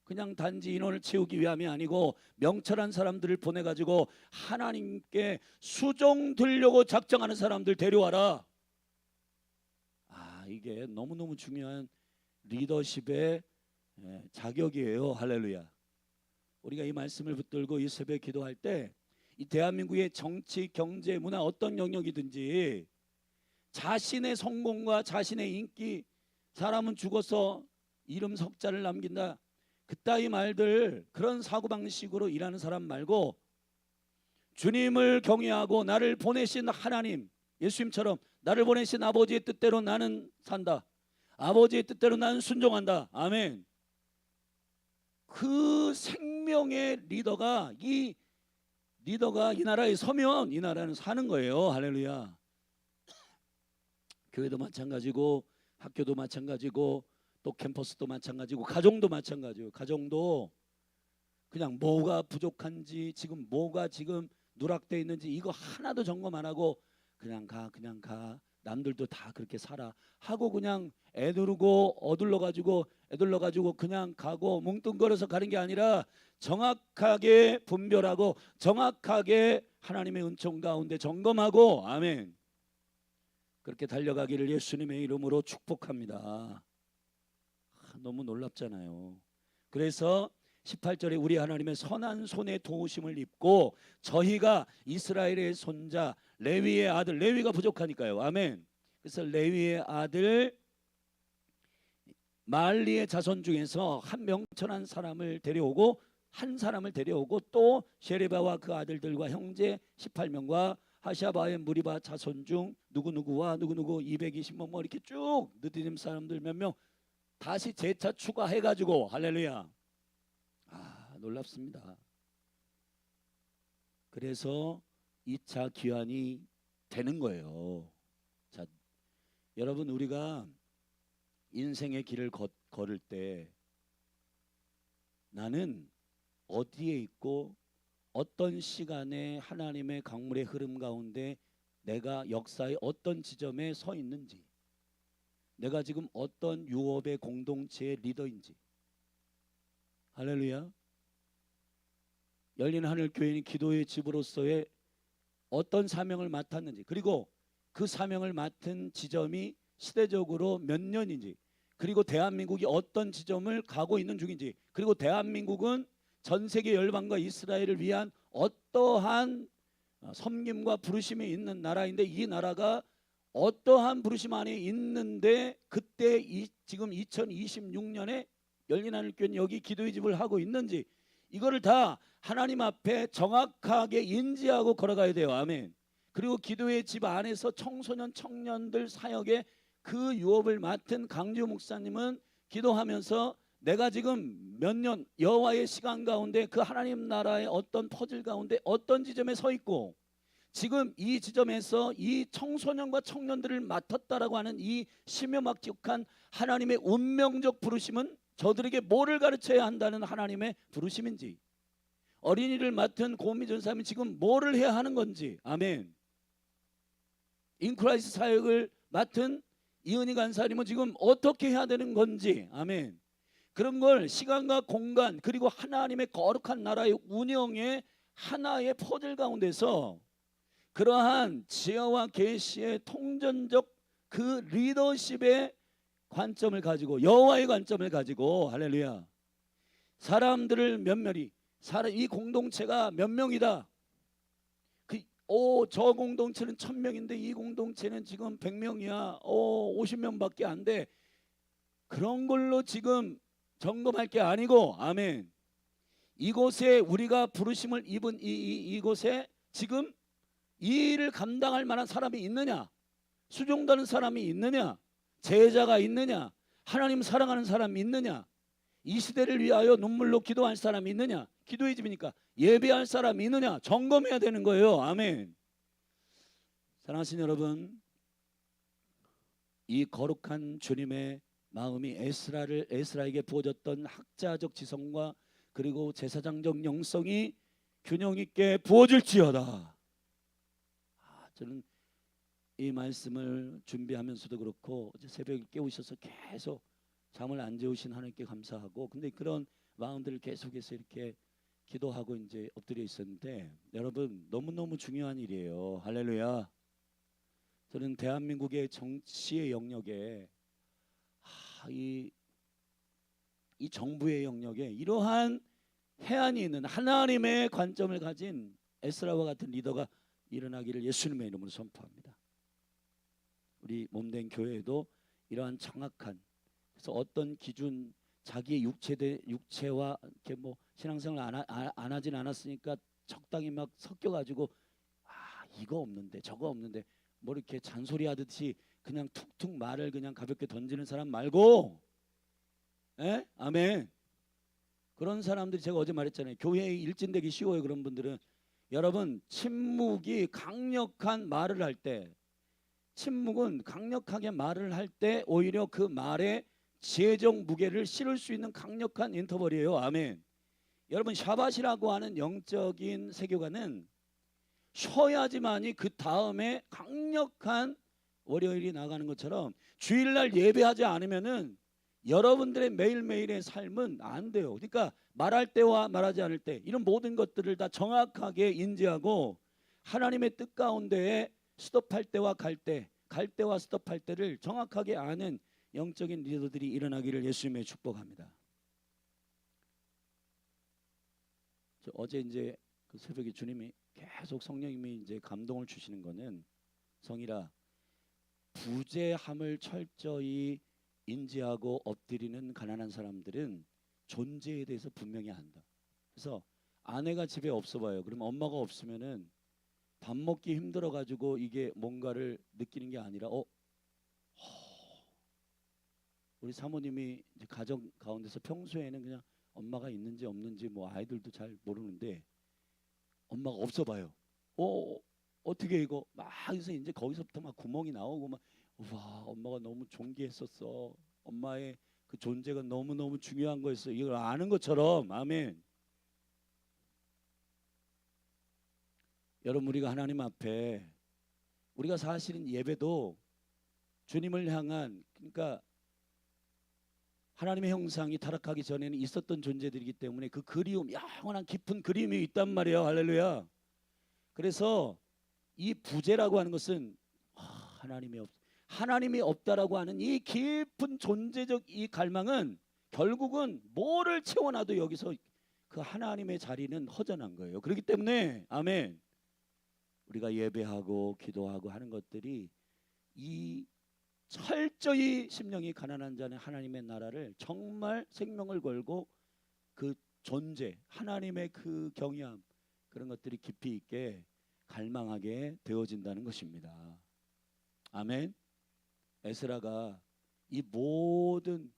그냥 단지 인원을 채우기 위함이 아니고 명철한 사람들을 보내가지고 하나님께 수종들려고 작정하는 사람들 데려와라. 이게 너무너무 중요한 리더십의 자격이에요. 할렐루야. 우리가 이 말씀을 붙들고 이 새벽에 기도할 때 이 대한민국의 정치, 경제, 문화 어떤 영역이든지 자신의 성공과 자신의 인기, 사람은 죽어서 이름 석자를 남긴다, 그따위 말들, 그런 사고방식으로 일하는 사람 말고 주님을 경외하고 나를 보내신 하나님, 예수님처럼 나를 보내신 아버지의 뜻대로 나는 산다, 아버지의 뜻대로 나는 순종한다, 아멘. 그 생명의 리더가 이 나라에 서면 이 나라는 사는 거예요. 할렐루야. 교회도 마찬가지고 학교도 마찬가지고 또 캠퍼스도 마찬가지고 가정도 마찬가지예요. 가정도 그냥 뭐가 부족한지, 지금 뭐가 지금 누락되어 있는지 이거 하나도 점검 안 하고 그냥 가 남들도 다 그렇게 살아 하고 그냥 애들러 가지고 그냥 가고 뭉뚱거려서 가는 게 아니라 정확하게 분별하고 정확하게 하나님의 은총 가운데 점검하고, 아멘. 그렇게 달려가기를 예수님의 이름으로 축복합니다. 너무 놀랍잖아요. 그래서 18절에 우리 하나님의 선한 손에 도우심을 입고 저희가 이스라엘의 손자 레위의 아들, 레위가 부족하니까요, 아멘. 그래서 레위의 아들 말리의 자손 중에서 한 명철한 사람을 데려오고 또 셰레바와 그 아들들과 형제 18명과 하샤바의 무리바 자손 중 누구누구와 누구누구 220명 뭐 이렇게 쭉 느디님 사람들 몇 명 다시 재차 추가해가지고, 할렐루야. 놀랍습니다. 그래서 2차 귀환이 되는 거예요. 자, 여러분, 우리가 인생의 길을 걸을 때 나는 어디에 있고 어떤 시간에 하나님의 강물의 흐름 가운데 내가 역사의 어떤 지점에 서 있는지, 내가 지금 어떤 유업의 공동체의 리더인지, 할렐루야. 열린 하늘 교회는 기도의 집으로서의 어떤 사명을 맡았는지, 그리고 그 사명을 맡은 지점이 시대적으로 몇 년인지, 그리고 대한민국이 어떤 지점을 가고 있는 중인지, 그리고 대한민국은 전 세계 열방과 이스라엘을 위한 어떠한 섬김과 부르심이 있는 나라인데, 이 나라가 어떠한 부르심 안에 있는데 그때 지금 2026년에 열린 하늘 교회는 여기 기도의 집을 하고 있는지, 이거를 다 하나님 앞에 정확하게 인지하고 걸어가야 돼요. 아멘. 그리고 기도의 집 안에서 청소년 청년들 사역에 그 유업을 맡은 강지호 목사님은 기도하면서 내가 지금 몇 년 여호와의 시간 가운데 그 하나님 나라의 어떤 퍼즐 가운데 어떤 지점에 서 있고 지금 이 지점에서 이 청소년과 청년들을 맡았다라고 하는 이 심요막직한 하나님의 운명적 부르심은 저들에게 뭐를 가르쳐야 한다는 하나님의 부르심인지, 어린이를 맡은 고은미 전사님이 지금 뭐를 해야 하는 건지, 아멘. 인크라이스 사역을 맡은 이은희 간사님은 지금 어떻게 해야 되는 건지, 아멘. 그런 걸 시간과 공간 그리고 하나님의 거룩한 나라의 운영의 하나의 퍼즐 가운데서 그러한 지혜와 계시의 통전적 그 리더십의 관점을 가지고, 여호와의 관점을 가지고, 할렐루야, 사람들을 면밀히, 이 공동체가 몇 명이다, 저 공동체는 1000명인데 이 공동체는 지금 100명이야, 50명밖에 안 돼, 그런 걸로 지금 점검할 게 아니고, 아멘. 이곳에 우리가 부르심을 입은 이곳에 지금 이 일을 감당할 만한 사람이 있느냐, 수종되는 사람이 있느냐, 제자가 있느냐, 하나님 사랑하는 사람이 있느냐, 이 시대를 위하여 눈물로 기도할 사람이 있느냐, 기도의 집이니까 예배할 사람이 있느냐 점검해야 되는 거예요. 아멘. 사랑하신 여러분, 이 거룩한 주님의 마음이 에스라에게 부어졌던 학자적 지성과 그리고 제사장적 영성이 균형 있게 부어질지어다. 저는 이 말씀을 준비하면서도 그렇고 어제 새벽에 깨우셔서 계속 잠을 안 재우신 하나님께 감사하고, 근데 그런 마음들을 계속해서 이렇게 기도하고 이제 엎드려 있었는데, 여러분 너무너무 중요한 일이에요. 할렐루야. 저는 대한민국의 정치의 영역에 이 정부의 영역에 이러한 해안이 있는 하나님의 관점을 가진 에스라와 같은 리더가 일어나기를 예수님의 이름으로 선포합니다. 우리 몸된 교회에도 이러한 정확한, 그래서 어떤 기준, 자기의 육체와 이렇게 뭐 신앙생활 안 하진 않았으니까 적당히 막 섞여가지고 이거 없는데 저거 없는데 뭐 이렇게 잔소리하듯이 그냥 툭툭 말을 그냥 가볍게 던지는 사람 말고, 아멘. 그런 사람들이, 제가 어제 말했잖아요. 교회에 일진되기 쉬워요. 그런 분들은 여러분 침묵이 강력한 말을 할 때, 침묵은 강력하게 말을 할 때 오히려 그 말에 지혜적 무게를 실을 수 있는 강력한 인터벌이에요. 아멘. 여러분 샤밧이라고 하는 영적인 세계관은 쉬어야지만이 그 다음에 강력한 월요일이 나가는 것처럼 주일날 예배하지 않으면은 여러분들의 매일매일의 삶은 안 돼요. 그러니까 말할 때와 말하지 않을 때 이런 모든 것들을 다 정확하게 인지하고 하나님의 뜻 가운데에 스톱할 때와 갈 때와 스톱할 때를 정확하게 아는 영적인 리더들이 일어나기를 예수님의 축복합니다. 어제 이제 그 새벽에 주님이 계속 성령님이 이제 감동을 주시는 거는, 성이라 부재함을 철저히 인지하고 엎드리는 가난한 사람들은 존재에 대해서 분명히 안다. 그래서 아내가 집에 없어 봐요. 그러면 엄마가 없으면은 밥 먹기 힘들어 가지고 이게 뭔가를 느끼는 게 아니라 우리 사모님이 이제 가정 가운데서 평소에는 그냥 엄마가 있는지 없는지 뭐 아이들도 잘 모르는데 엄마가 없어 봐요. 어떻게 이거 막 해서 이제 거기서부터 막 구멍이 나오고 막, 와, 엄마가 너무 존귀했었어. 엄마의 그 존재가 너무너무 중요한 거였어. 이걸 아는 것처럼. 아멘. 여러분 우리가 하나님 앞에, 우리가 사실은 예배도 주님을 향한, 그러니까 하나님의 형상이 타락하기 전에는 있었던 존재들이기 때문에 그 그리움, 영원한 깊은 그리움이 있단 말이에요. 할렐루야. 그래서 이 부재라고 하는 것은 하나님이 없다라고 하는 이 깊은 존재적 이 갈망은 결국은 뭐를 채워놔도 여기서 그 하나님의 자리는 허전한 거예요. 그렇기 때문에 아멘. 우리가 예배하고 기도하고 하는 것들이 이 철저히 심령이 가난한 자는 하나님의 나라를 정말 생명을 걸고 그 존재, 하나님의 그 경외함, 그런 것들이 깊이 있게 갈망하게 되어진다는 것입니다. 아멘. 에스라가 이 모든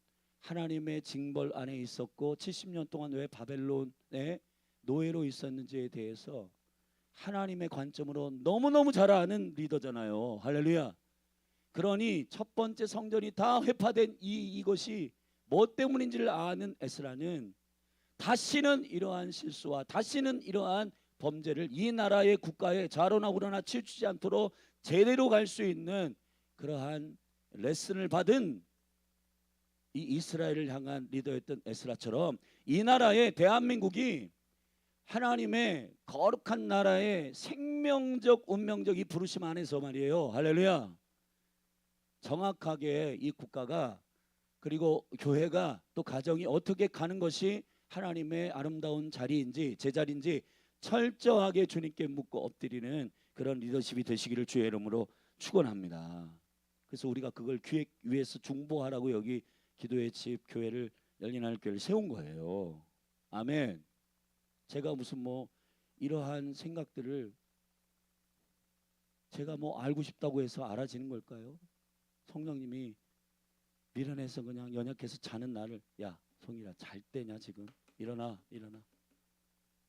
하나님의 징벌 안에 있었고 70년 동안 왜 바벨론의 노예로 있었는지에 대해서 하나님의 관점으로 너무너무 잘 아는 리더잖아요. 할렐루야. 그러니 첫 번째 성전이 다 회파된 이것이 뭐 때문인지를 아는 에스라는 다시는 이러한 실수와 다시는 이러한 범죄를 이 나라의 국가에 좌로나 우로나 치우치지 않도록 제대로 갈 수 있는 그러한 레슨을 받은 이 이스라엘을 향한 리더였던 에스라처럼 이 나라의 대한민국이 하나님의 거룩한 나라의 생명적 운명적 이 부르심 안에서 말이에요. 할렐루야. 정확하게 이 국가가 그리고 교회가 또 가정이 어떻게 가는 것이 하나님의 아름다운 자리인지 제자리인지 철저하게 주님께 묻고 엎드리는 그런 리더십이 되시기를 주의 이름으로 축원합니다. 그래서 우리가 그걸 기획 위해서 중보하라고 여기 기도의 집 교회를 열린 하늘 교회를 세운 거예요. 아멘. 제가 무슨 뭐 이러한 생각들을 제가 뭐 알고 싶다고 해서 알아지는 걸까요? 성령님이 미련해서 그냥 연약해서 자는 나를, 야 성일아 잘 때냐 지금? 일어나.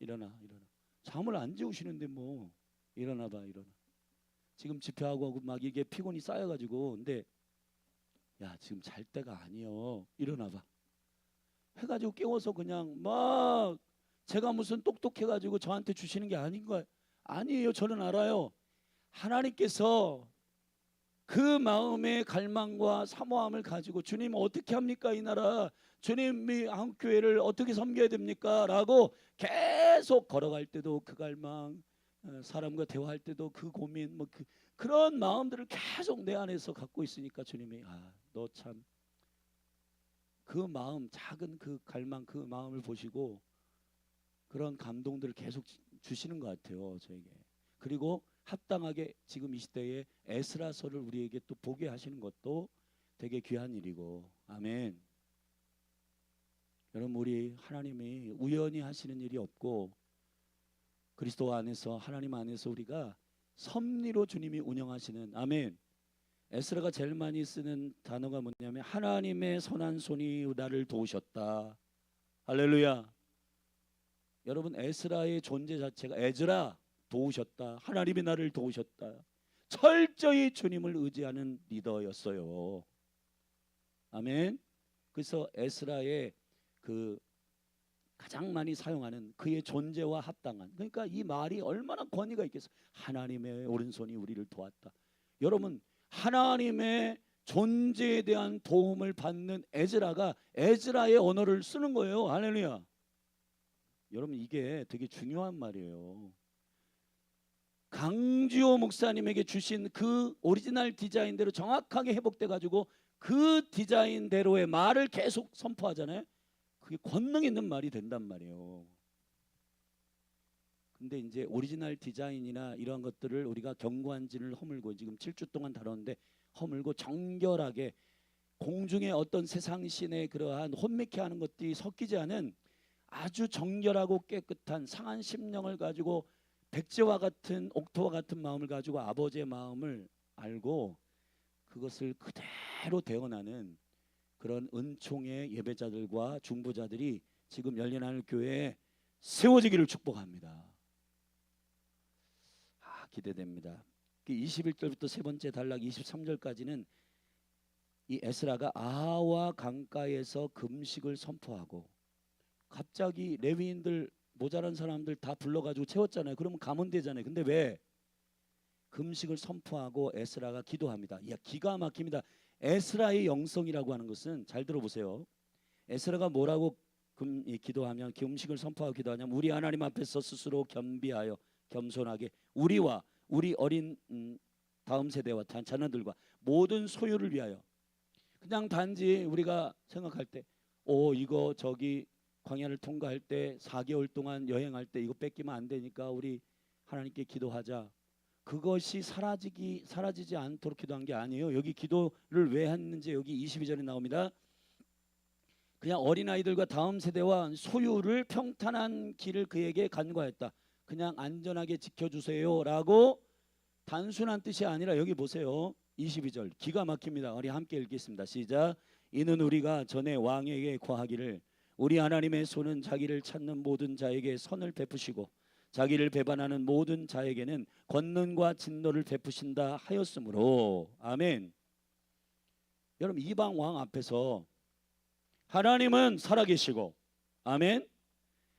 일어나. 잠을 안 재우시는데 뭐 일어나 봐. 지금 집회하고 막 이게 피곤이 쌓여가지고 근데 야 지금 잘 때가 아니여. 일어나 봐. 해가지고 깨워서 그냥 막 제가 무슨 똑똑해가지고 저한테 주시는 게 아닌 거예요. 아니에요. 저는 알아요. 하나님께서 그 마음의 갈망과 사모함을 가지고 주님 어떻게 합니까 이 나라, 주님이 한국교회를 어떻게 섬겨야 됩니까 라고 계속 걸어갈 때도 그 갈망, 사람과 대화할 때도 그 고민, 뭐 그런 마음들을 계속 내 안에서 갖고 있으니까 주님이 너 참 그 마음, 작은 그 갈망, 그 마음을 보시고 그런 감동들을 계속 주시는 것 같아요 저에게. 그리고 합당하게 지금 이 시대에 에스라서를 우리에게 또 보게 하시는 것도 되게 귀한 일이고. 아멘. 여러분 우리 하나님이 우연히 하시는 일이 없고 그리스도 안에서 하나님 안에서 우리가 섭리로 주님이 운영하시는. 아멘. 에스라가 제일 많이 쓰는 단어가 뭐냐면 하나님의 선한 손이 나를 도우셨다. 할렐루야. 여러분 에스라의 존재 자체가 에즈라 도우셨다. 하나님이 나를 도우셨다. 철저히 주님을 의지하는 리더였어요. 아멘. 그래서 에스라의 그 가장 많이 사용하는 그의 존재와 합당한, 그러니까 이 말이 얼마나 권위가 있겠어. 하나님의 오른손이 우리를 도왔다. 여러분 하나님의 존재에 대한 도움을 받는 에즈라가 에즈라의 언어를 쓰는 거예요. 할렐루야. 여러분 이게 되게 중요한 말이에요. 강지호 목사님에게 주신 그 오리지널 디자인대로 정확하게 회복돼 가지고 그 디자인대로의 말을 계속 선포하잖아요. 그게 권능 있는 말이 된단 말이에요. 근데 이제 오리지널 디자인이나 이런 것들을 우리가 경관진을 허물고 지금 7주 동안 다뤘는데 허물고 정결하게 공중의 어떤 세상신의 그러한 혼미케 하는 것들이 섞이지 않은 아주 정결하고 깨끗한 상한 심령을 가지고 백제와 같은 옥토와 같은 마음을 가지고 아버지의 마음을 알고 그것을 그대로 대언하는 그런 은총의 예배자들과 중보자들이 지금 열린 하늘 교회에 세워지기를 축복합니다. 기대됩니다. 21절부터 세 번째 단락 23절까지는 이 에스라가 아와 강가에서 금식을 선포하고 갑자기 레위인들 모자란 사람들 다 불러가지고 채웠잖아요. 그러면 가면 되잖아요. 근데 왜? 금식을 선포하고 에스라가 기도합니다. 야, 기가 막힙니다. 에스라의 영성이라고 하는 것은 잘 들어보세요. 에스라가 뭐라고 기도하면 금식을 선포하고 기도하냐면 우리 하나님 앞에서 스스로 겸비하여 겸손하게 우리와 우리 어린 다음 세대와 자녀들과 모든 소유를 위하여. 그냥 단지 우리가 생각할 때 이거 저기 광야를 통과할 때 4개월 동안 여행할 때 이거 뺏기면 안 되니까 우리 하나님께 기도하자. 그것이 사라지지 않도록 기도한 게 아니에요. 여기 기도를 왜 했는지 여기 22절에 나옵니다. 그냥 어린아이들과 다음 세대와 소유를 평탄한 길을 그에게 간구하였다. 그냥 안전하게 지켜주세요 라고 단순한 뜻이 아니라 여기 보세요. 22절 기가 막힙니다. 우리 함께 읽겠습니다. 시작. 이는 우리가 전에 왕에게 고하기를 우리 하나님의 손은 자기를 찾는 모든 자에게 선을 베푸시고 자기를 배반하는 모든 자에게는 권능과 진노를 베푸신다 하였으므로. 아멘. 여러분 이방 왕 앞에서 하나님은 살아계시고 아멘.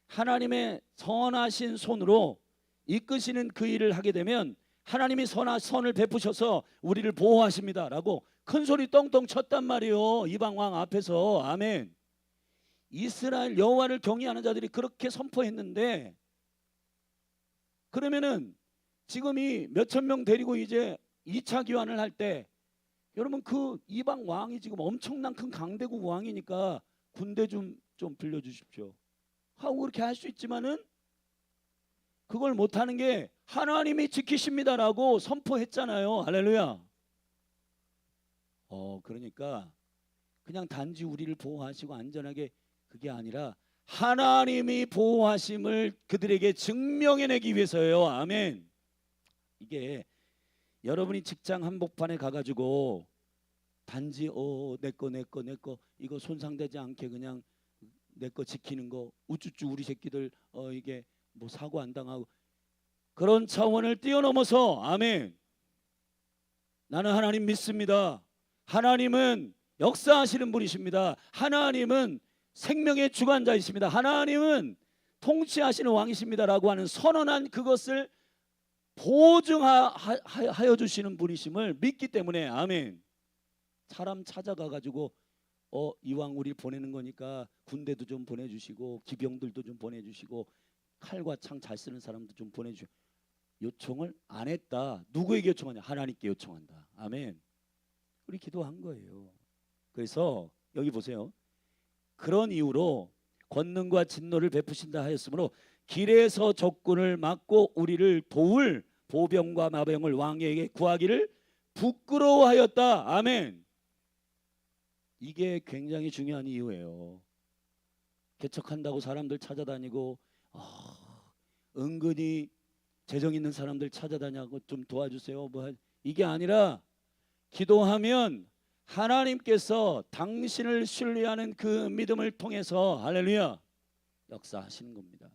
하나님의 선하신 손으로 이끄시는 그 일을 하게 되면 하나님이 선을 베푸셔서 우리를 보호하십니다 라고 큰 소리 떵떵 쳤단 말이에요. 이방 왕 앞에서. 아멘. 이스라엘 여호와를 경외하는 자들이 그렇게 선포했는데 그러면은 지금 이 몇천 명 데리고 이제 2차 귀환을 할 때 여러분 그 이방 왕이 지금 엄청난 큰 강대국 왕이니까 군대 좀 빌려주십시오 하고 그렇게 할 수 있지만은 그걸 못하는 게 하나님이 지키십니다라고 선포했잖아요. 할렐루야. 그러니까 그냥 단지 우리를 보호하시고 안전하게 그게 아니라 하나님이 보호하심을 그들에게 증명해내기 위해서예요. 아멘. 이게 여러분이 직장 한복판에 가가지고 단지 내거 이거 손상되지 않게 그냥 내 거 지키는 거 우쭈쭈 우리 새끼들 이게 뭐 사고 안 당하고 그런 차원을 뛰어넘어서 아멘. 나는 하나님 믿습니다. 하나님은 역사하시는 분이십니다. 하나님은 생명의 주관자이십니다. 하나님은 통치하시는 왕이십니다라고 하는 선언한 그것을 보증하여 주시는 분이심을 믿기 때문에 아멘. 사람 찾아가 가지고 이왕 우리 보내는 거니까 군대도 좀 보내주시고 기병들도 좀 보내주시고 칼과 창 잘 쓰는 사람도 좀 보내주시고 요청을 안 했다. 누구에게 요청하냐? 하나님께 요청한다. 아멘. 우리 기도한 거예요. 그래서 여기 보세요. 그런 이유로 권능과 진노를 베푸신다 하였으므로 길에서 적군을 막고 우리를 도울 보병과 마병을 왕에게 구하기를 부끄러워하였다. 아멘. 이게 굉장히 중요한 이유예요. 개척한다고 사람들 찾아다니고 은근히 재정 있는 사람들 찾아다니고 좀 도와주세요. 이게 아니라 기도하면 하나님께서 당신을 신뢰하는 그 믿음을 통해서 할렐루야 역사하시는 겁니다.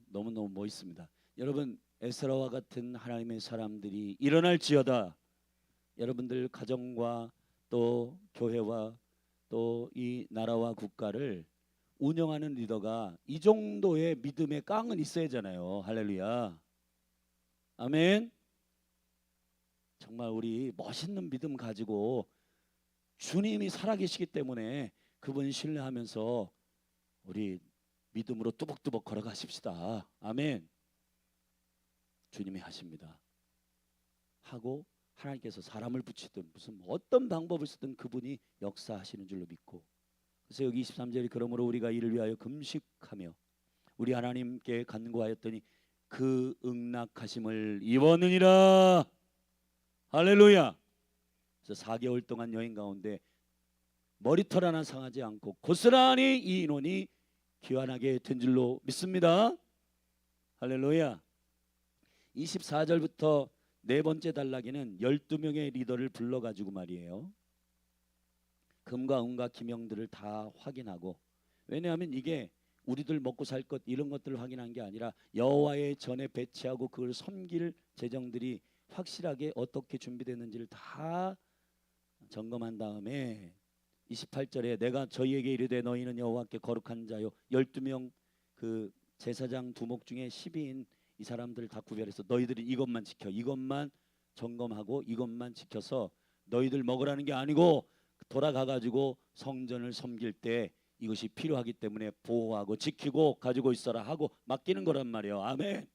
너무너무 멋있습니다. 여러분 에스라와 같은 하나님의 사람들이 일어날지어다. 여러분들 가정과 또 교회와 또 이 나라와 국가를 운영하는 리더가 이 정도의 믿음의 깡은 있어야 하잖아요. 할렐루야. 아멘. 정말 우리 멋있는 믿음 가지고 주님이 살아계시기 때문에 그분 신뢰하면서 우리 믿음으로 뚜벅뚜벅 걸어가십시다. 아멘. 주님이 하십니다. 하고 하나님께서 사람을 붙이든 무슨 어떤 방법을 쓰든 그분이 역사하시는 줄로 믿고, 그래서 여기 23절이 그러므로 우리가 이를 위하여 금식하며 우리 하나님께 간구하였더니 그 응낙하심을 입었느니라. 할렐루야. 그래서 4개월 동안 여행 가운데 머리털 하나 상하지 않고 고스란히 이 인원이 귀환하게 된 줄로 믿습니다. 할렐루야. 24절부터 네 번째 단락에는 12명의 리더를 불러가지고 말이에요. 금과 은과 기명들을 다 확인하고, 왜냐하면 이게 우리들 먹고 살 것 이런 것들을 확인한 게 아니라 여호와의 전에 배치하고 그걸 섬길 재정들이 확실하게 어떻게 준비됐는지를 다 점검한 다음에 28절에 내가 저희에게 이르되 너희는 여호와께 거룩한 자요 12명 그 제사장 두목 중에 10인 이 사람들을 다 구별해서 너희들이 이것만 지켜, 이것만 점검하고 이것만 지켜서 너희들 먹으라는 게 아니고 돌아가 가지고 성전을 섬길 때 이것이 필요하기 때문에 보호하고 지키고 가지고 있어라 하고 맡기는 거란 말이에요. 아멘.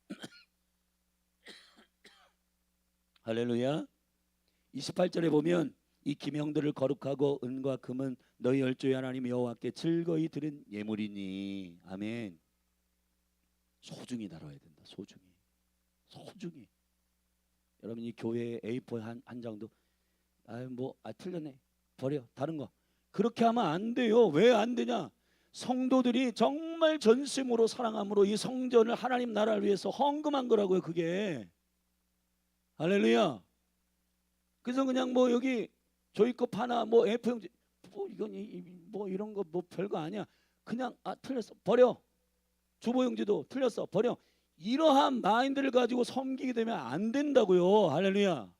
할렐루야. 28절에 보면 이 기명들을 거룩하고 은과 금은 너희 열조의 하나님 여호와께 즐거이 드린 예물이니. 아멘. 소중히 다뤄야 된다. 소중히. 여러분 이 교회 A4 한 장도 틀렸네 버려, 다른 거 그렇게 하면 안 돼요. 왜 안 되냐? 성도들이 정말 전심으로 사랑함으로 이 성전을 하나님 나라를 위해서 헌금한 거라고요. 그게 할렐루야. 그래서 그냥 여기 조이컵 하나 A4용지 이건 이런 거 별거 아니야. 그냥 틀렸어 버려. 주보용지도 틀렸어 버려. 이러한 마인드를 가지고 섬기게 되면 안 된다고요. 할렐루야.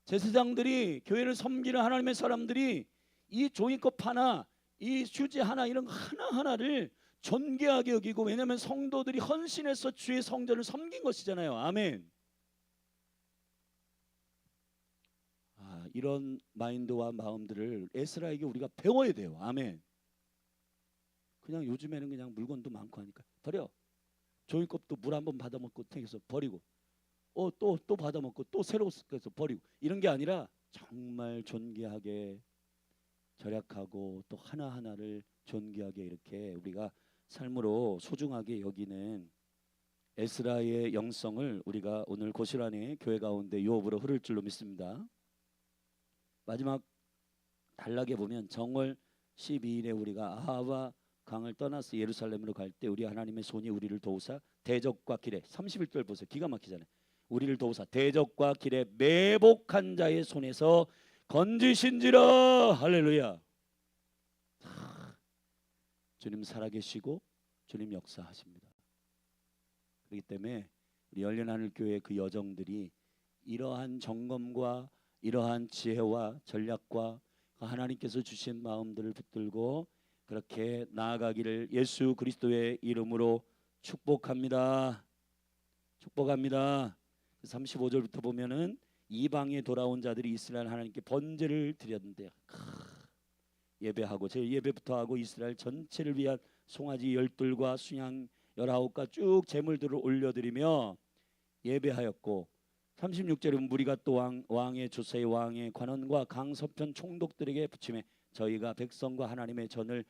제사장들이 교회를 섬기는 하나님의 사람들이 이 종이컵 하나, 이 휴지 하나 이런 거 하나하나를 존귀하게 여기고, 왜냐하면 성도들이 헌신해서 주의 성전을 섬긴 것이잖아요. 아멘. 이런 마인드와 마음들을 에스라에게 우리가 배워야 돼요. 아멘. 그냥 요즘에는 그냥 물건도 많고 하니까 버려. 종이컵도 물 한번 받아먹고 탱해서 버리고, 또 받아먹고 또 새로 쓰서 버리고, 이런 게 아니라 정말 존귀하게 절약하고 또 하나하나를 존귀하게 이렇게 우리가 삶으로 소중하게 여기는 에스라의 영성을 우리가 오늘 고스란히 교회 가운데 유업으로 흐를 줄로 믿습니다. 마지막 단락에 보면 정월 12일에 우리가 아하와 강을 떠나서 예루살렘으로 갈 때 우리 하나님의 손이 우리를 도우사 대적과 길에, 31절 보세요. 기가 막히잖아요. 우리를 도우사 대적과 길에 매복한 자의 손에서 건지신지라. 할렐루야. 주님 살아계시고 주님 역사하십니다. 그렇기 때문에 우리 열린하늘교회 그 여정들이 이러한 점검과 이러한 지혜와 전략과 하나님께서 주신 마음들을 붙들고 그렇게 나아가기를 예수 그리스도의 이름으로 축복합니다. 축복합니다. 35절부터 보면은 이방에 돌아온 자들이 이스라엘 하나님께 번제를 드렸는데 예배하고 제 예배부터 하고 이스라엘 전체를 위한 송아지 12과 순양 19가 쭉 제물들을 올려드리며 예배하였고 36절은 무리가 또 왕의 조세의 왕의 관원과 강서편 총독들에게 붙임에 저희가 백성과 하나님의 전을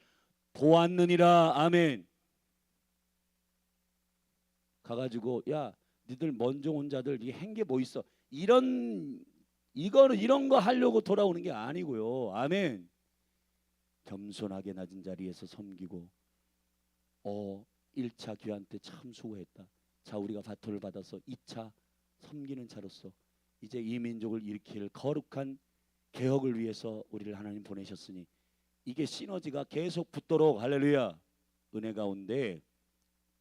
보았느니라. 아멘. 가가지고 야 니들 먼저 온 자들 이 행게 뭐 있어 이런 거 하려고 돌아오는 게 아니고요. 아멘. 겸손하게 낮은 자리에서 섬기고 1차 귀한 때 참 수고했다. 자 우리가 바토를 받아서 2차 섬기는 자로서 이제 이 민족을 일으킬 거룩한 개혁을 위해서 우리를 하나님 보내셨으니 이게 시너지가 계속 붙도록 할렐루야 은혜 가운데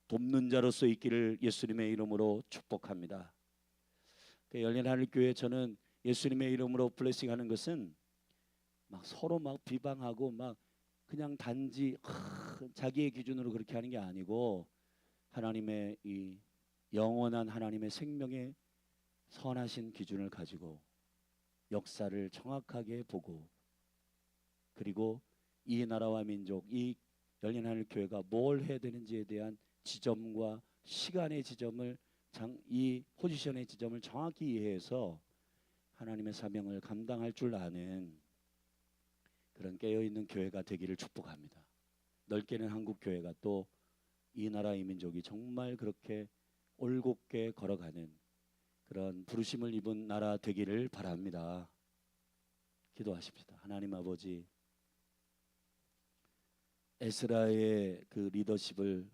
돕는 자로서 있기를 예수님의 이름으로 축복합니다. 열린하늘교회 저는 예수님의 이름으로 블레싱하는 것은 막 서로 막 비방하고 막 그냥 단지 자기의 기준으로 그렇게 하는 게 아니고 하나님의 이 영원한 하나님의 생명의 선하신 기준을 가지고 역사를 정확하게 보고 그리고 이 나라와 민족 이 열린하늘교회가 뭘 해야 되는지에 대한 지점과 시간의 지점을 이 포지션의 지점을 정확히 이해해서 하나님의 사명을 감당할 줄 아는 그런 깨어있는 교회가 되기를 축복합니다. 넓게는 한국교회가 또 이 나라 이 민족이 정말 그렇게 올곧게 걸어가는 그런 부르심을 입은 나라 되기를 바랍니다. 기도하십시다. 하나님 아버지 에스라의 그 리더십을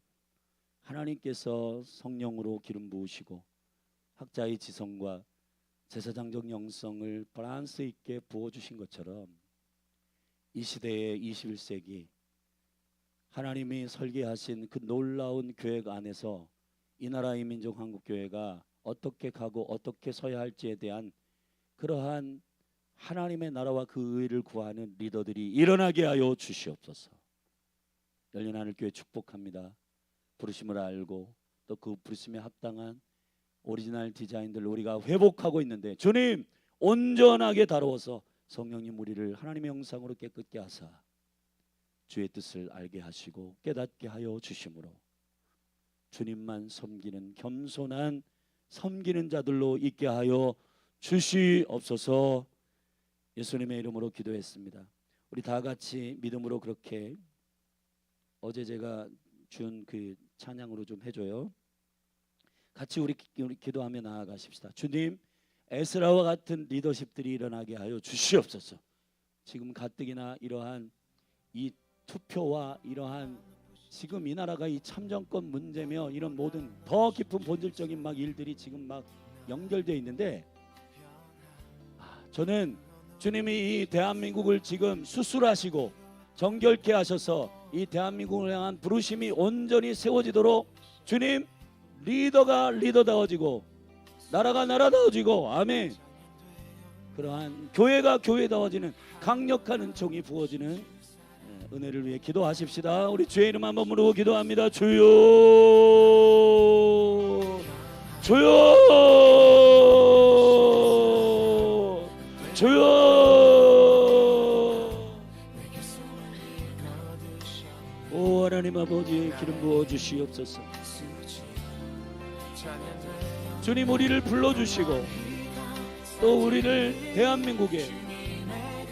하나님께서 성령으로 기름 부으시고 학자의 지성과 제사장적 영성을 밸런스 있게 부어주신 것처럼 이 시대의 21세기 하나님이 설계하신 그 놀라운 계획 안에서 이 나라의 민족 한국교회가 어떻게 가고 어떻게 서야 할지에 대한 그러한 하나님의 나라와 그 의를 구하는 리더들이 일어나게 하여 주시옵소서. 열린하늘교회 축복합니다. 부르심을 알고 또 그 부르심에 합당한 오리지널 디자인들을 우리가 회복하고 있는데 주님 온전하게 다루어서 성령님 우리를 하나님의 형상으로 깨끗게 하사 주의 뜻을 알게 하시고 깨닫게 하여 주심으로 주님만 섬기는 겸손한 섬기는 자들로 있게 하여 주시옵소서. 예수님의 이름으로 기도했습니다. 우리 다 같이 믿음으로 그렇게 어제 제가 준 그 찬양으로 좀 해줘요. 같이 우리 기도하며 나아가십시다. 주님 에스라와 같은 리더십들이 일어나게 하여 주시옵소서. 지금 가뜩이나 이러한 이 투표와 이러한 지금 이 나라가 이 참정권 문제며 이런 모든 더 깊은 본질적인 막 일들이 지금 막 연결되어 있는데 저는 주님이 이 대한민국을 지금 수술하시고 정결케 하셔서 이 대한민국을 향한 부르심이 온전히 세워지도록 주님 리더가 리더다워지고 나라가 나라다워지고 아멘 그러한 교회가 교회다워지는 강력한 은총이 부어지는 은혜를 위해 기도하십시다. 우리 주의 이름 한번 부르고 기도합니다. 주여 주여 주여 오 하나님 아버지 기름 부어 주시옵소서. 주님 우리를 불러주시고 또 우리를 대한민국에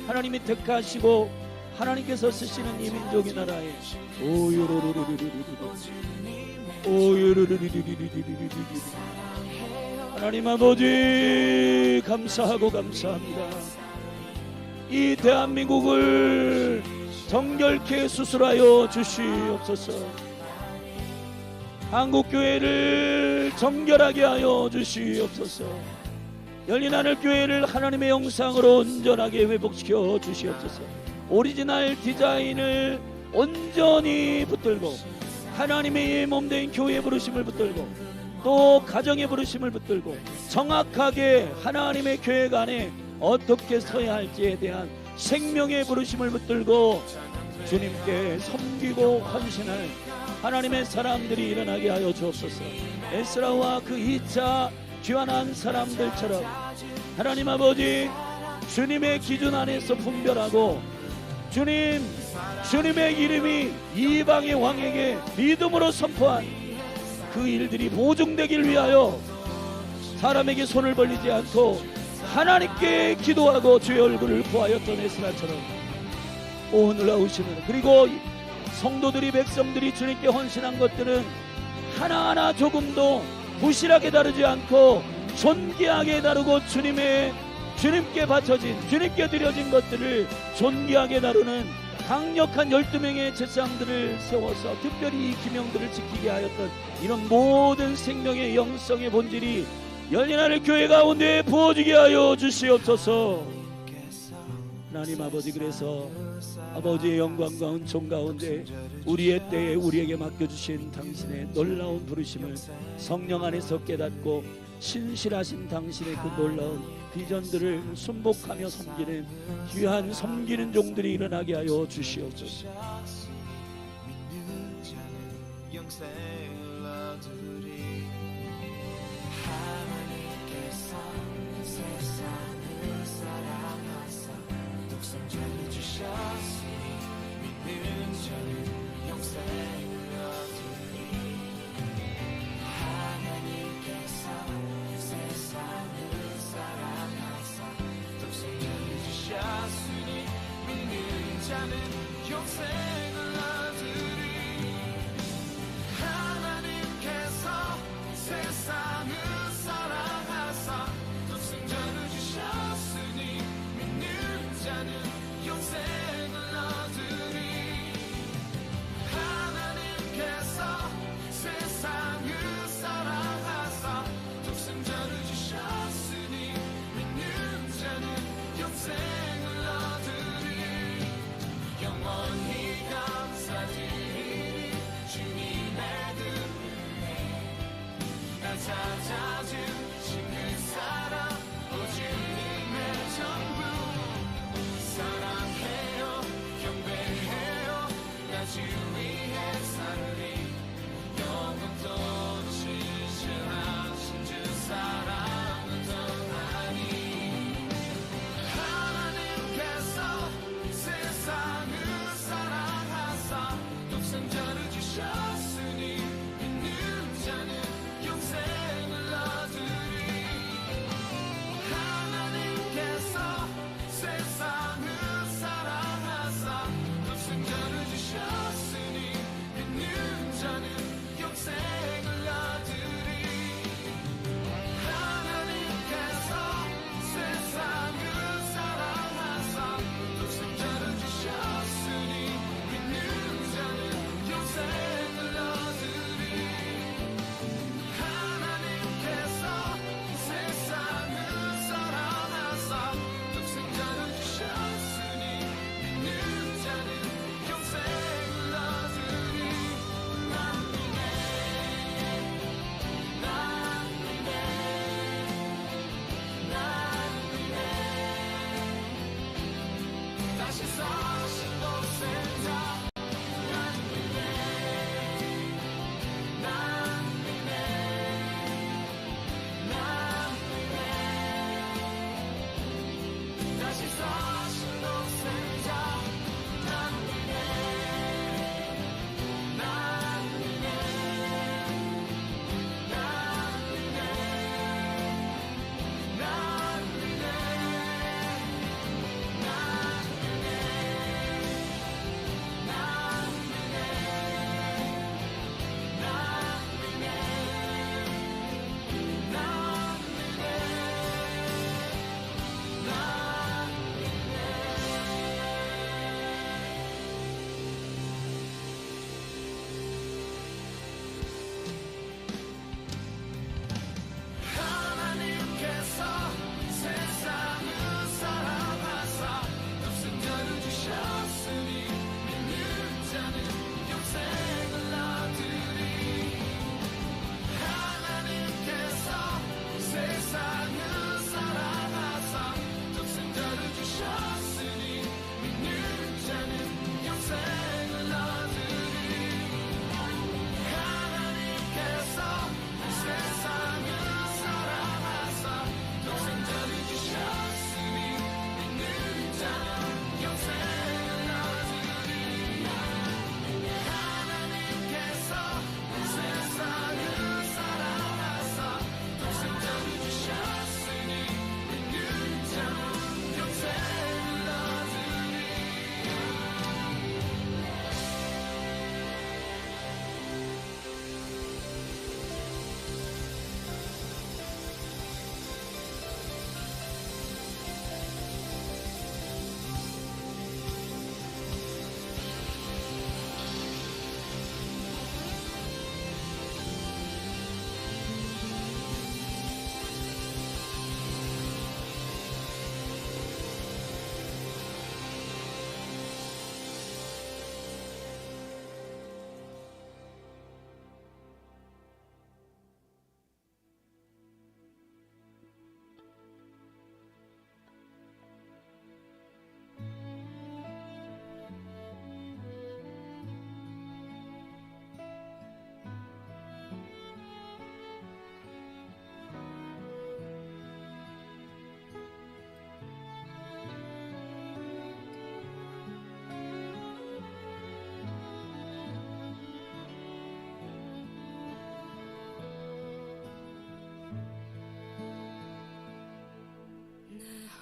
하나님이 택하시고 하나님께서 쓰시는 이 민족의 나라에 하나님 아버지 감사하고 감사합니다. 이 대한민국을 정결케 수술하여 주시옵소서. 한국교회를 정결하게 하여 주시옵소서. 열린하늘교회를 하나님의 형상으로 온전하게 회복시켜 주시옵소서. 오리지널 디자인을 온전히 붙들고 하나님의 몸된 교회의 부르심을 붙들고 또 가정의 부르심을 붙들고 정확하게 하나님의 교회가 안에 어떻게 서야 할지에 대한 생명의 부르심을 붙들고 주님께 섬기고 헌신할 하나님의 사람들이 일어나게 하여 주옵소서. 에스라와 그 2차 귀환한 사람들처럼 하나님 아버지 주님의 기준 안에서 분별하고 주님의 이름이 이방의 왕에게 믿음으로 선포한 그 일들이 보증되길 위하여 사람에게 손을 벌리지 않고 하나님께 기도하고 주의 얼굴을 구하였던 에스라처럼 오 놀라우시는, 그리고 성도들이 백성들이 주님께 헌신한 것들은 하나하나 조금도 부실하게 다루지 않고 존귀하게 다루고 주님께 바쳐진, 주님께 드려진 것들을 존귀하게 다루는 강력한 12명의 제사장들을 세워서 특별히 이 기명들을 지키게 하였던 이런 모든 생명의 영성의 본질이 열린하늘 교회 가운데 부어지게 하여 주시옵소서. 하나님 아버지, 그래서 아버지의 영광과 은총 가운데 우리의 때에 우리에게 맡겨주신 당신의 놀라운 부르심을 성령 안에서 깨닫고 신실하신 당신의 그 놀라운 비전들을 순복하며 섬기는 귀한 섬기는 종들이 일어나게 하여 주시옵소서. 영생을 얻으리. 하나님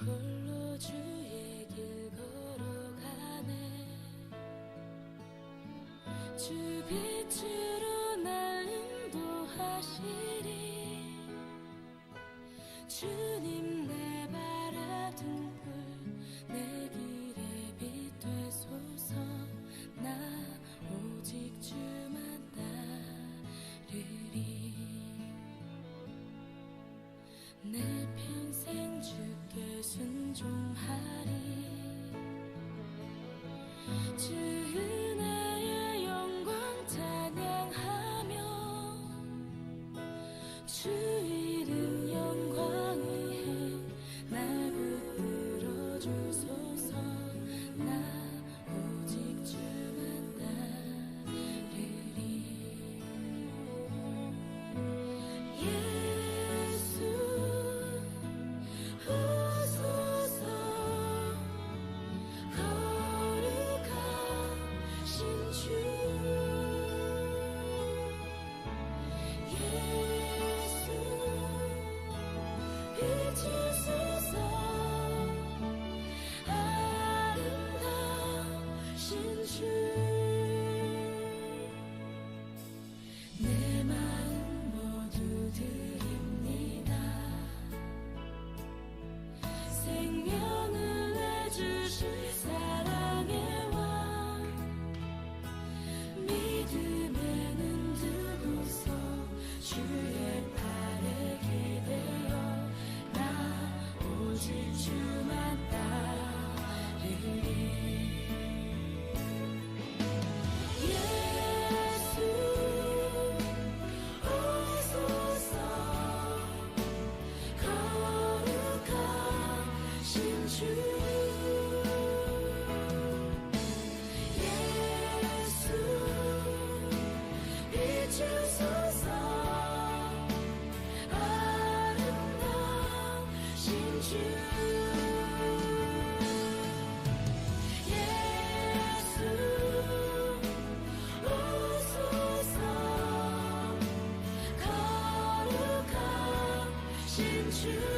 홀로 주의 길 걸어가네. 주 빛으로 날 인도하시리. 주님 내 바라둔 불 내 길에 빛 되소서. 나 오직 주만 따르리. 내 평생 주께 순종하리. 주 은혜의 영광 찬양하며 주 이름 영광 위에 날 붙들어 주소서. 나 오직 주만 따르리. 예수 오소서. 거룩하신 주 예수 비추소서. 아름다우신 주 내 마음 모두 드립니다. 생명을 내주실 사랑의 왕. 믿음에는 두고서 주의 팔에 기대어 나 오직 주만 따르리. 예수 오소서. 거룩하신 주 예수 비추소서. 아름다우신 주 예수 오소서. 거룩하신 주